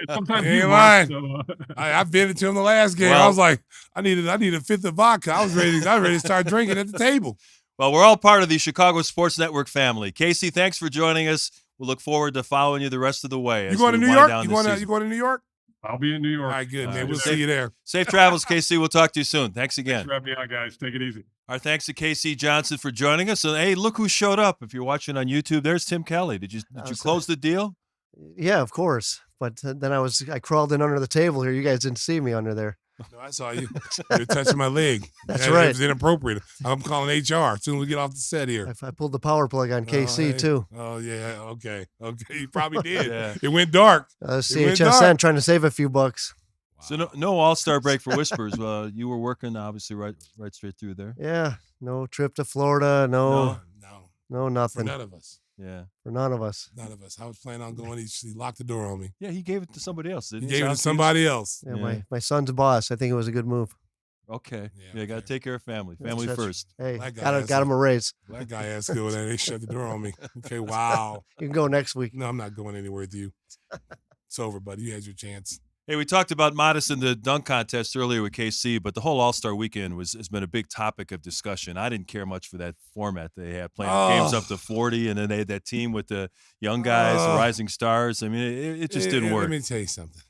Sometimes you lying. So, I've been into him the last game. I was like, I needed a fifth of vodka. I was ready to start drinking at the table. Well, we're all part of the Chicago Sports Network family. Casey, thanks for joining us. We'll look forward to following you the rest of the way. You going to New York? You going to New York? I'll be in New York. All right, good, man. We'll see you there. Safe travels, Casey. We'll talk to you soon. Thanks again. Thanks for having me on, guys. Take it easy. Our thanks to Casey Johnson for joining us. And hey, look who showed up. If you're watching on YouTube, there's Tim Kelley. Did you close the deal? Yeah, of course. But then I crawled in under the table here. You guys didn't see me under there. No, I saw you. You were touching my leg. That's right. It was inappropriate. I'm calling HR as soon as we get off the set here. I pulled the power plug on KC, too. Oh, yeah. Okay. You probably did. Yeah. It went dark. CHSN trying to save a few bucks. Wow. So no all-star break for Whispers. You were working, obviously, right straight through there. Yeah. No trip to Florida. No, nothing. For none of us. Yeah. For none of us. None of us. I was planning on going. He locked the door on me. Yeah, he gave it to somebody else, didn't he? He gave it to somebody else. Yeah, my son's boss. I think it was a good move. Okay. Yeah, got to take care of family. Family first. Hey, got him a raise. Black guy has to go there. They shut the door on me. Okay, wow. You can go next week. No, I'm not going anywhere with you. It's over, buddy. You had your chance. Hey, we talked about Modest in the dunk contest earlier with KC, but the whole All-Star weekend has been a big topic of discussion. I didn't care much for that format they had, playing games up to 40, and then they had that team with the young guys, the rising stars. I mean, it just didn't work. Let me tell you something.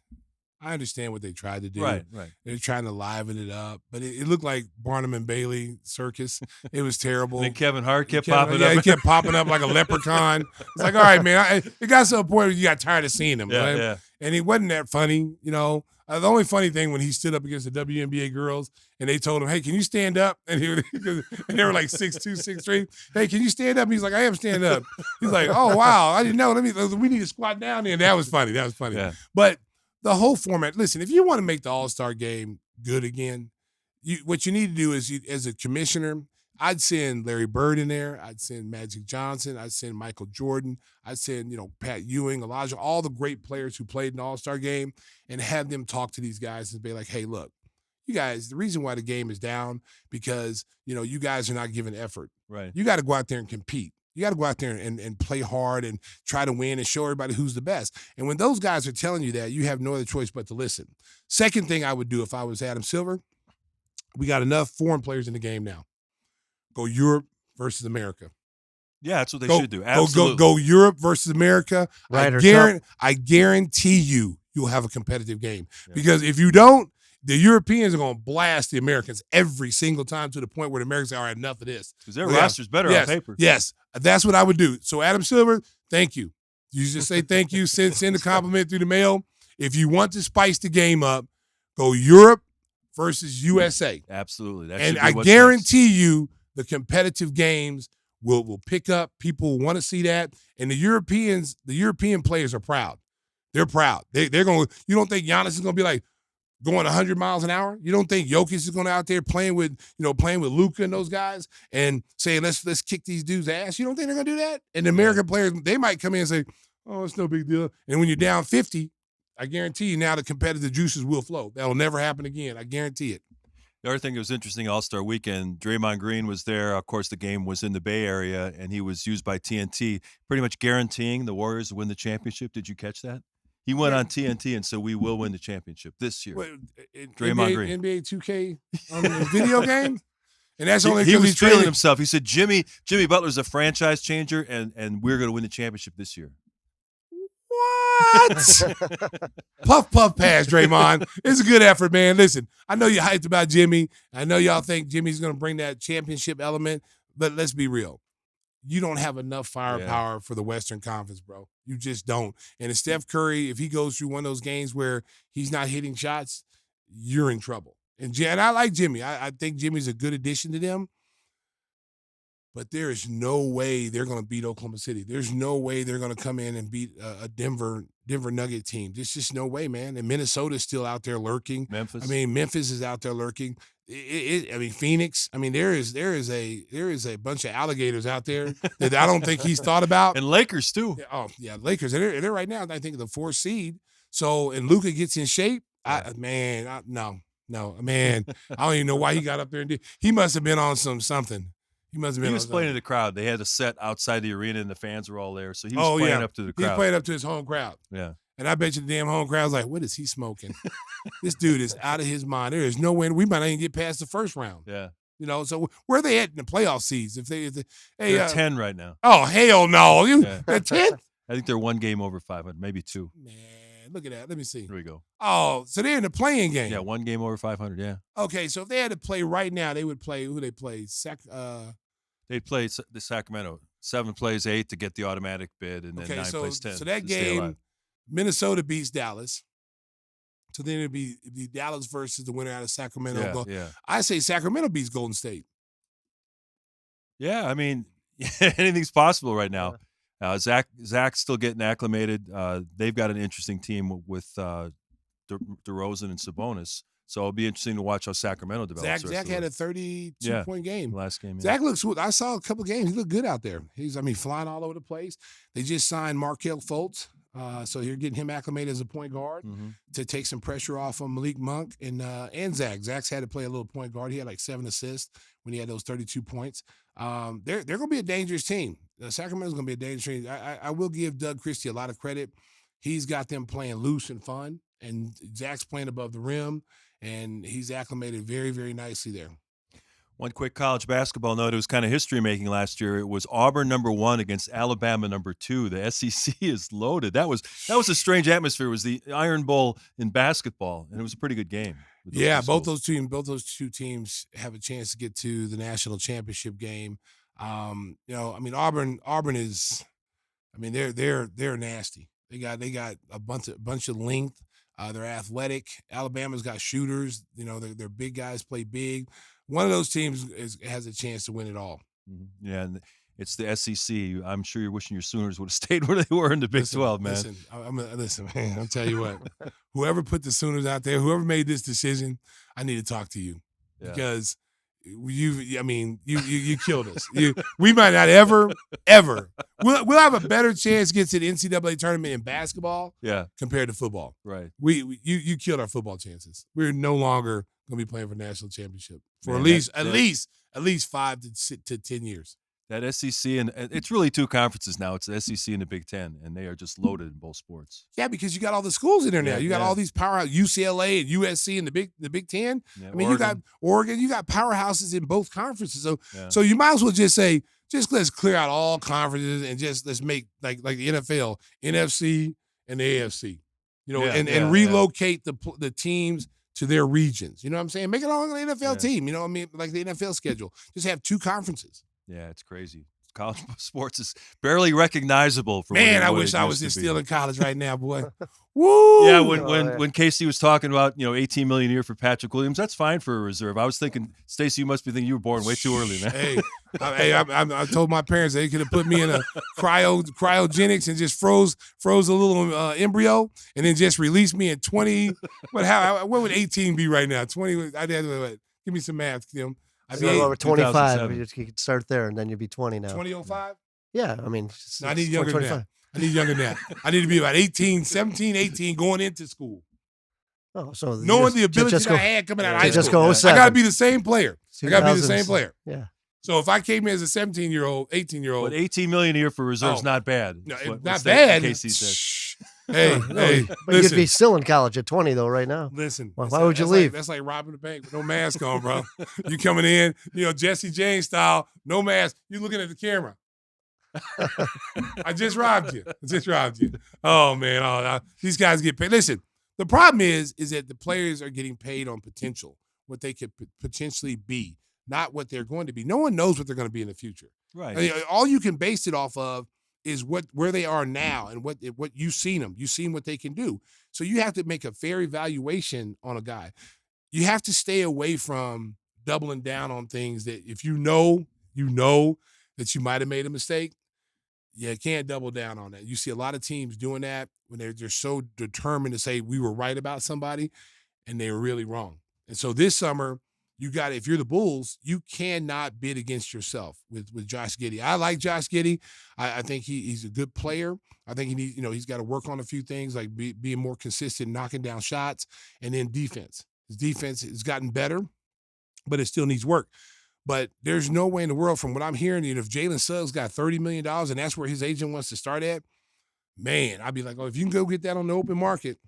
I understand what they tried to do. Right. They're trying to liven it up, but it looked like Barnum and Bailey circus. It was terrible. And then Kevin Hart kept popping up. Yeah, he kept popping up like a leprechaun. It's like, all right, man. It got to a point where you got tired of seeing him. Right? Yeah. And he wasn't that funny, you know. The only funny thing when he stood up against the WNBA girls and they told him, "Hey, can you stand up?" And and they were like 6'2", 6'3". "Hey, can you stand up?" And he's like, "I am standing up." He's like, "Oh wow, I didn't know. We need to squat down there." And that was funny. Yeah. But the whole format. Listen, if you want to make the All-Star game good again, what you need to do is, as a commissioner, I'd send Larry Bird in there. I'd send Magic Johnson. I'd send Michael Jordan. I'd send, Pat Ewing, Elijah, all the great players who played in the All-Star game, and have them talk to these guys and be like, "Hey, look, you guys, the reason why the game is down because, you guys are not giving effort. Right. You got to go out there and compete. You got to go out there and play hard and try to win and show everybody who's the best." And when those guys are telling you that, you have no other choice but to listen. Second thing I would do if I was Adam Silver, we got enough foreign players in the game now. Go Europe versus America. Yeah, that's what they should do. Absolutely. Go Europe versus America. Right, I guarantee you'll have a competitive game. Yeah. Because if you don't, the Europeans are going to blast the Americans every single time to the point where the Americans say, "All right, enough of this." Because their roster's better on paper. Yes, that's what I would do. So Adam Silver, thank you. You just say thank you, send a compliment through the mail. If you want to spice the game up, go Europe versus USA. Absolutely. And I guarantee you the competitive games will pick up. People will want to see that. And the European players are proud. They're proud. They're going to, you don't think Giannis is going to be like going 100 miles an hour? You don't think Jokic is going out there playing with Luka and those guys and saying, let's kick these dudes' ass? You don't think they're going to do that? And the American players, they might come in and say, "Oh, it's no big deal." And when you're down 50, I guarantee you now the competitive juices will flow. That'll never happen again. I guarantee it. The other thing that was interesting, All-Star Weekend, Draymond Green was there. Of course, the game was in the Bay Area, and he was used by TNT, pretty much guaranteeing the Warriors to win the championship. Did you catch that? He went on TNT and said, "We will win the championship this year." Draymond Green. NBA 2K video game? And that's only he because was feeling himself. He said, Jimmy Butler's a franchise changer, and we're going to win the championship this year. What? Puff pass, Draymond. It's a good effort, man. Listen, I know you're hyped about Jimmy. I know y'all think Jimmy's going to bring that championship element, but let's be real. You don't have enough firepower for the Western Conference, bro. You just don't. And if Steph Curry, if he goes through one of those games where he's not hitting shots, you're in trouble. And I like Jimmy. I think Jimmy's a good addition to them. But there is no way they're going to beat Oklahoma City. There's no way they're going to come in and beat a Denver Nugget team. There's just no way, man. And Minnesota's still out there lurking. Memphis is out there lurking. Phoenix. There is a bunch of alligators out there that I don't think he's thought about. And Lakers too. Lakers. And they're right now, I think, the 4th seed. So, and Luka gets in shape. No, man. I don't even know why he got up there and did. He must have been on something. He was playing to the crowd. They had a set outside the arena, and the fans were all there. So he was playing up to the crowd. He was playing up to his home crowd. Yeah. And I bet you the damn home crowd's like, what is he smoking? This dude is out of his mind. There is no way. We might not even get past the first round. Yeah. You know, so where are they at in the playoff seeds? If they hey, they're 10 right now. Oh hell no, they're 10th. I think they're one game over 500, maybe 2. Man, look at that. Let me see. Here we go. Oh, so they're in the playing game. Yeah, one game over 500. Yeah. Okay, so if they had to play right now, they would play who they play. They'd play the Sacramento. 7 plays 8 to get the automatic bid, and then 9 plays 10. So that game, Minnesota beats Dallas. So then it'd be Dallas versus the winner out of Sacramento. Yeah. I say Sacramento beats Golden State. Yeah, I mean, anything's possible right now. Zach's still getting acclimated. They've got an interesting team with DeRozan and Sabonis. So it'll be interesting to watch how Sacramento develops. Zach had a 32-point game. Last game. Yeah. Zach looks. I saw a couple games. He looked good out there. He's flying all over the place. They just signed Markelle Fultz. So you're getting him acclimated as a point guard to take some pressure off of Malik Monk and Zach. Zach's had to play a little point guard. He had like 7 assists when he had those 32 points. They're going to be a dangerous team. Sacramento's going to be a dangerous team. I will give Doug Christie a lot of credit. He's got them playing loose and fun, and Zach's playing above the rim, and he's acclimated very, very nicely there. One quick college basketball note. It was kind of history-making last year. It was Auburn #1 against Alabama #2. The SEC is loaded. That was a strange atmosphere. It was the Iron Bowl in basketball, and it was a pretty good game. Yeah, both those two teams have a chance to get to the national championship game. Auburn is, they're nasty. They got a bunch of length. They're athletic. Alabama's got shooters. Their big guys play big. One of those teams has a chance to win it all. Yeah, and it's the SEC. I'm sure you're wishing your Sooners would have stayed where they were in the Big 12, man. Listen, man. I'll tell you what. Whoever put the Sooners out there, whoever made this decision, I need to talk to you because you killed us. We might not ever. We'll have a better chance to get to the NCAA tournament in basketball, compared to football. Right. You killed our football chances. We're no longer going to be playing for national championship for at least 5 to 10 years. That SEC, and it's really 2 conferences now. It's the SEC and the Big Ten, and they are just loaded in both sports. Yeah, because you got all the schools in there now. You got all these powerhouse UCLA and USC and the Big Ten. Yeah, Oregon. You got Oregon. You got powerhouses in both conferences. So you might as well just say, let's clear out all conferences and let's make like the NFL, NFC and the AFC. And relocate the teams to their regions. You know what I'm saying? Make it all an NFL team. You know what I mean? Like the NFL schedule. Just have 2 conferences. Yeah, it's crazy. College sports is barely recognizable. I wish I was just still in college right now, boy. Woo! Yeah, when Casey was talking about $18 million a year for Patrick Williams, that's fine for a reserve. I was thinking, Stacey, you must be thinking you were born way too early, man. I told my parents they could have put me in a cryogenics and just froze a little embryo and then just released me in 20. What would 18 be right now? 20. I'd have to give me some math, Tim. Over 25. You could start there, and then you'd be 20 now. 2005? Yeah, I need younger than that. I need younger than that. I need to be about 17, 18, going into school. Oh, so knowing the ability that I had coming out of high school. Just go 07. I got to be the same player. Yeah. So if I came in as a 17-year-old, 18-year-old. But $18 million a year for reserves, not bad. No, not bad. Casey said. Hey, but you'd be still in college at 20 though, right now. Listen, why would you leave? That's like robbing the bank with no mask on, bro. You coming in, Jesse James style, no mask. You looking at the camera. I just robbed you. Oh man, these guys get paid. Listen, the problem is that the players are getting paid on potential, what they could potentially be, not what they're going to be. No one knows what they're going to be in the future. Right. All you can base it off of is where they are now and what you've seen them. You've seen what they can do. So you have to make a fair evaluation on a guy. You have to stay away from doubling down on things that if you know that you might have made a mistake, you can't double down on that. You see a lot of teams doing that when they're so determined to say we were right about somebody and they were really wrong. And so this summer, if you're the Bulls, you cannot bid against yourself with Josh Giddey. I like Josh Giddey. I think he's a good player. I think he's got to work on a few things like being more consistent, knocking down shots, and then defense. His defense has gotten better, but it still needs work. But there's no way in the world, from what I'm hearing, if Jalen Suggs got $30 million and that's where his agent wants to start at, man, I'd be like, if you can go get that on the open market,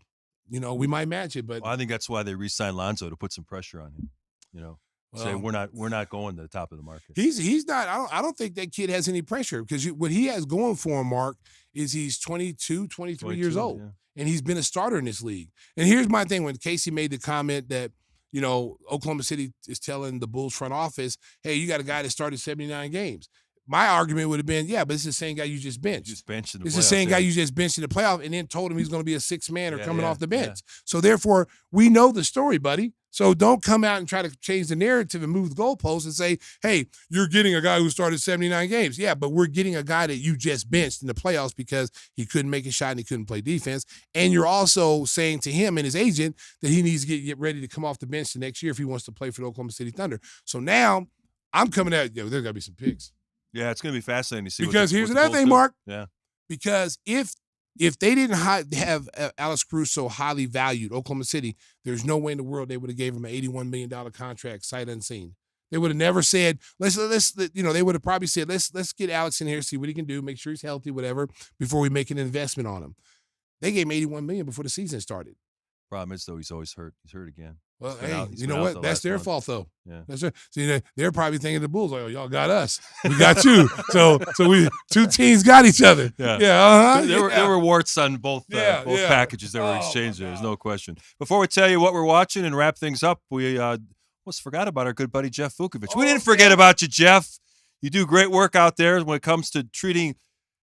we might match it. But I think that's why they re-signed Lonzo, to put some pressure on him. Say we're not going to the top of the market. He's not. I don't think that kid has any pressure because what he has going for him, Mark, is he's 22, 23 years old, and he's been a starter in this league. And here's my thing: when Casey made the comment that Oklahoma City is telling the Bulls front office, "Hey, you got a guy that started 79 games." My argument would have been, yeah, but it's the same guy you just benched. Just benched in the it's playoffs, the same guy you just benched in the playoff and then told him he's going to be a sixth man or coming off the bench. Yeah. So therefore, we know the story, buddy. So don't come out and try to change the narrative and move the goalposts and say, hey, you're getting a guy who started 79 games. Yeah, but we're getting a guy that you just benched in the playoffs because he couldn't make a shot and he couldn't play defense. And you're also saying to him and his agent that he needs to get ready to come off the bench the next year if he wants to play for the Oklahoma City Thunder. So now I'm coming out, there's got to be some picks. Yeah, it's going to be fascinating to see. Because here's another thing, Mark. Yeah. Because if they didn't have Alex Caruso highly valued, Oklahoma City, there's no way in the world they would have gave him an $81 million contract sight unseen. They would have never said, let's they would have probably said, let's get Alex in here, see what he can do, make sure he's healthy, whatever, before we make an investment on him. They gave him $81 million before the season started. Problem is, though, he's always hurt. He's hurt again. Well, hey, you know what? That's their fault, though. Yeah. That's see, they're probably thinking the Bulls, like, oh, y'all got us. We got you. so we two teams got each other. Yeah. There were warts on both packages that were exchanged there. There's no question. Before we tell you what we're watching and wrap things up, we almost forgot about our good buddy Jeff Vukovic. We didn't forget about you, Jeff. You do great work out there when it comes to treating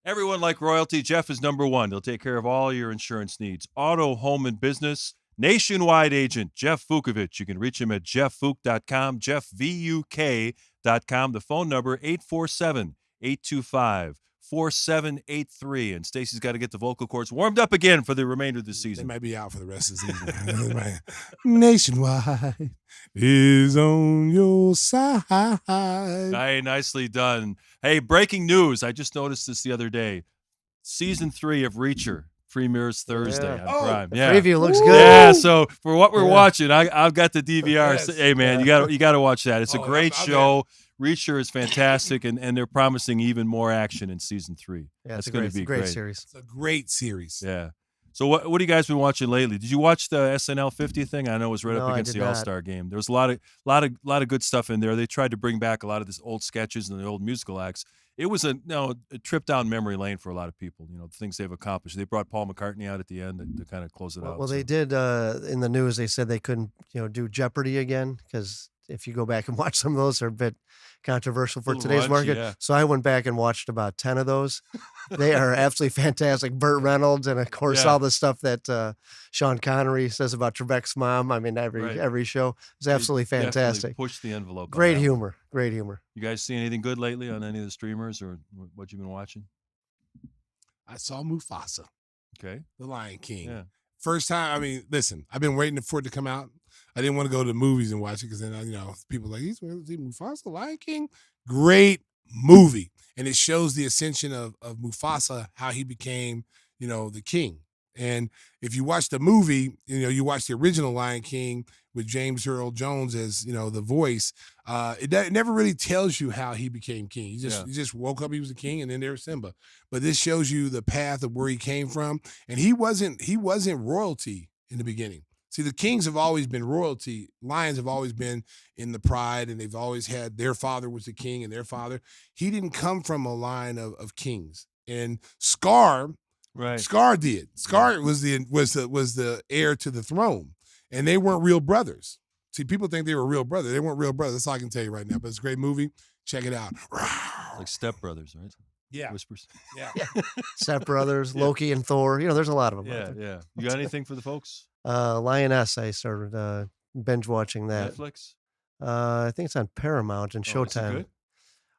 everyone like royalty. Jeff is number one. He'll take care of all your insurance needs. Auto, home, and business. Nationwide agent, Jeff Vukovic. You can reach him at jeffvuk.com, jeffvuk.com. The phone number, 847-825-4783. And Stacey's got to get the vocal cords warmed up again for the remainder of the season. They might be out for the rest of the season. Nationwide is on your side. Hey, nicely done. Hey, breaking news. I just noticed this the other day. Season 3 of Reacher premieres Thursday on Prime. The preview looks good. Yeah, so for what we're watching, I've got the DVR. Hey, man, you got to watch that. It's a great show. Reacher is fantastic, and they're promising even more action in season 3. Yeah, it's going to be great series. It's a great series. Yeah. So what have you guys been watching lately? Did you watch the SNL 50 thing? I know it was right up against the All-Star game. There was a lot of good stuff in there. They tried to bring back a lot of these old sketches and the old musical acts. It was a trip down memory lane for a lot of people. The things they've accomplished. They brought Paul McCartney out at the end to kind of close it out. Well, they did in the news. They said they couldn't do Jeopardy again because if you go back and watch some of those, they're a bit controversial for today's market. Yeah. So I went back and watched about 10 of those. They are absolutely fantastic. Burt Reynolds and of course all the stuff that Sean Connery says about Trebek's mom. I mean every show is absolutely fantastic. Push the envelope. Great humor. Great humor. You guys see anything good lately on any of the streamers or what you've been watching? I saw Mufasa. Okay. The Lion King. Yeah. First time. I mean, listen, I've been waiting for it to come out. I didn't want to go to the movies and watch it because then, people are like, he's Mufasa, Lion King. Great movie. And it shows the ascension of Mufasa, how he became, the king. And if you watch the movie, you watch the original Lion King with James Earl Jones as, the voice, it never really tells you how he became king. He just woke up, he was a king, and then there's Simba. But this shows you the path of where he came from. And he wasn't royalty in the beginning. See, the kings have always been royalty. Lions have always been in the pride, and they've always had their father was the king and their father. He didn't come from a line of kings. And Scar did. Scar was the heir to the throne, and they weren't real brothers. See, people think they were real brothers. They weren't real brothers. That's all I can tell you right now. But it's a great movie. Check it out. Like Step Brothers, right? Yeah. Whispers. Yeah. Step Brothers, Loki and Thor. There's a lot of them. Yeah. You got anything for the folks? Lioness. I started binge watching that. Netflix. I think it's on Paramount and Showtime. Is it good?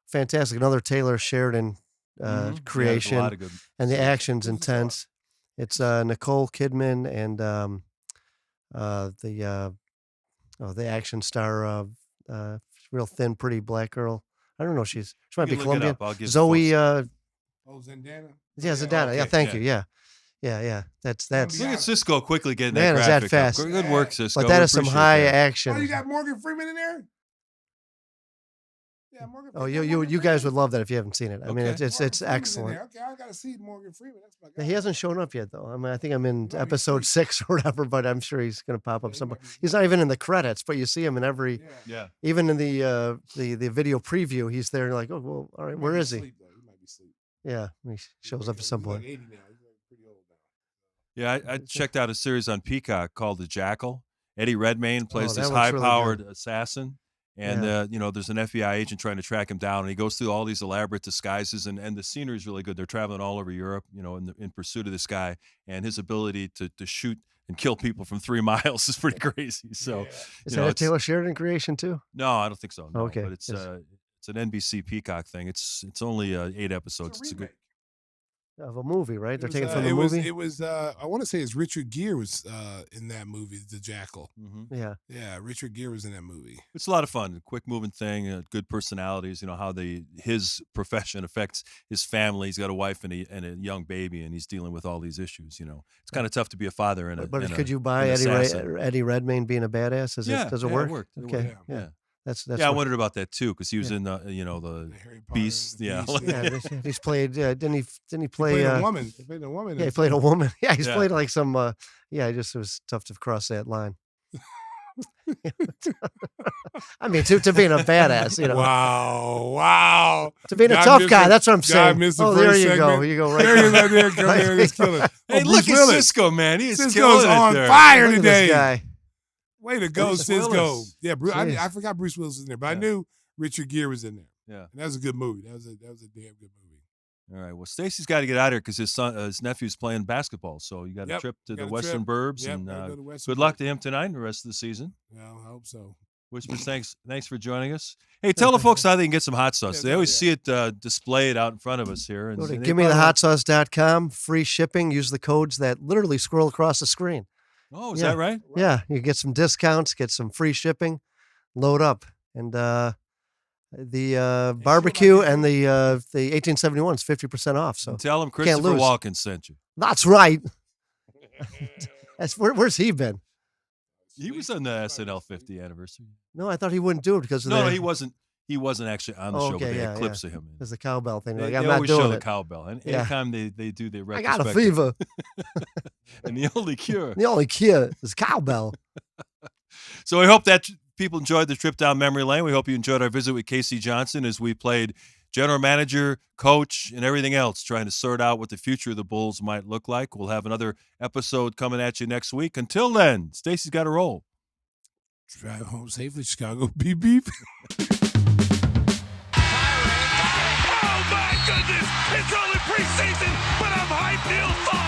Fantastic. Another Taylor Sheridan creation, a lot of good and the action's intense. It's Nicole Kidman and the action star, real thin, pretty black girl. I don't know. She might be Colombian. Zoe. Zendana. Yeah, Zendana. Okay. Yeah, thank you. Yeah. That's. Look at Cisco quickly getting Man, that is that graphic fast? up. Good work, Cisco. But that is some high that. action. Oh, you got Morgan Freeman in there? Yeah, Morgan Oh, Freeman. you guys would love that if you haven't seen it. I mean, Okay. it's Morgan Freeman's in excellent. there. Okay, I gotta see Morgan Freeman. That's my guy. Yeah, he hasn't shown up yet, though. I mean, I think I'm in might be episode asleep. 6 or whatever, but I'm sure he's going to pop up he somewhere. might be- He's not even in the credits, but you see him in every, Yeah. even in the video preview. He's there. Like, oh, well, all right, might where be is he? asleep, though. He might be asleep. Yeah, he shows up at some He's like point. 80 now. He's like pretty old now. Yeah, I checked out a series on Peacock called The Jackal. Eddie Redmayne plays that this looks really high-powered assassin, and Yeah. there's an FBI agent trying to track him down, and he goes through all these elaborate disguises, and the scenery is really good. They're traveling all over Europe, in pursuit of this guy, and his ability to shoot and kill people from 3 miles is pretty crazy. So, Is that a Taylor Sheridan creation too? no, I don't think so. No, Okay. but it's Yes. it's an NBC Peacock thing. It's only 8 episodes. It's a It's a good. remake. Of a movie, right? They're It taking was, it from the it was- movie. It was. I want to say it's Richard Gere was in that movie, The Jackal. Mm-hmm. Yeah. Yeah, Richard Gere was in that movie. It's a lot of fun. Quick moving thing. Good personalities. How his profession affects his family. He's got a wife and a young baby, and he's dealing with all these issues. It's kind of tough to be a father and But and could you buy an Eddie assassin. Eddie Redmayne being a badass? Does it it work? worked. It Okay. worked. Yeah. That's Yeah, I what- wondered about that too because he was Yeah. in the The Harry Potter Beast. and the Yeah. Beast, Yeah, he's played. Didn't he He play? played a woman. He played a woman. Yeah, he in played a some- woman. Yeah, he's Yeah. played like some. Yeah, it was tough to cross that line. I mean, to being a badass, Wow. to being a God tough missed guy. it. That's what I'm God saying. missed the Oh, there first you go. segment. You go right There he is there. right there. Come here. He's killing it. Hey, Bruce look at Willis. Cisco, man. He is Cisco's killing it on there. fire Look at today. this guy. Way to go, Bruce Cisco. Willis. Yeah, Jeez. I forgot Bruce Willis was in there, but I Yeah. knew Richard Gere was in there. Yeah. And that was a good movie. That was a damn good movie. All right. Well, Stacey's got to get out of here because his nephew's playing basketball. So you got a Yep, trip to got the a Western trip. Burbs, Yep, and gotta go to Western good luck Burbs. to him tonight and the rest of the season. Well, I hope so. Whispers, thanks for joining us. Hey, tell the folks how they can get some hot sauce. Yeah, They always see it displayed out in front of us here. And Go to they GimmeTheHotSauce.com. Free shipping. Use the codes that literally scroll across the screen. Oh, is Yeah. that right? Yeah, you get some discounts, get some free shipping. Load up, and the barbecue and the 1871 is 50% off. So And tell them can't Christopher lose. Walken sent you. that's right. Where's he been? He was on the SNL 50th anniversary. No, I thought he wouldn't do it because of No, the, he wasn't. He wasn't actually on the Oh, show, okay, but they yeah, had clips of him. There's the cowbell thing. They, Like, they I'm not always show doing the it. cowbell, and Yeah. anytime they do the I got a retrospective, fever. and the only cure. The only cure is cowbell. So I hope that people enjoyed the trip down memory lane. We hope you enjoyed our visit with Casey Johnson as we played general manager, coach, and everything else, trying to sort out what the future of the Bulls might look like. We'll have another episode coming at you next week. Until then, Stacey's got to roll. Drive home safely, Chicago. Beep, beep. Oh my goodness! It's only preseason, but I'm hyped. Neil Fine.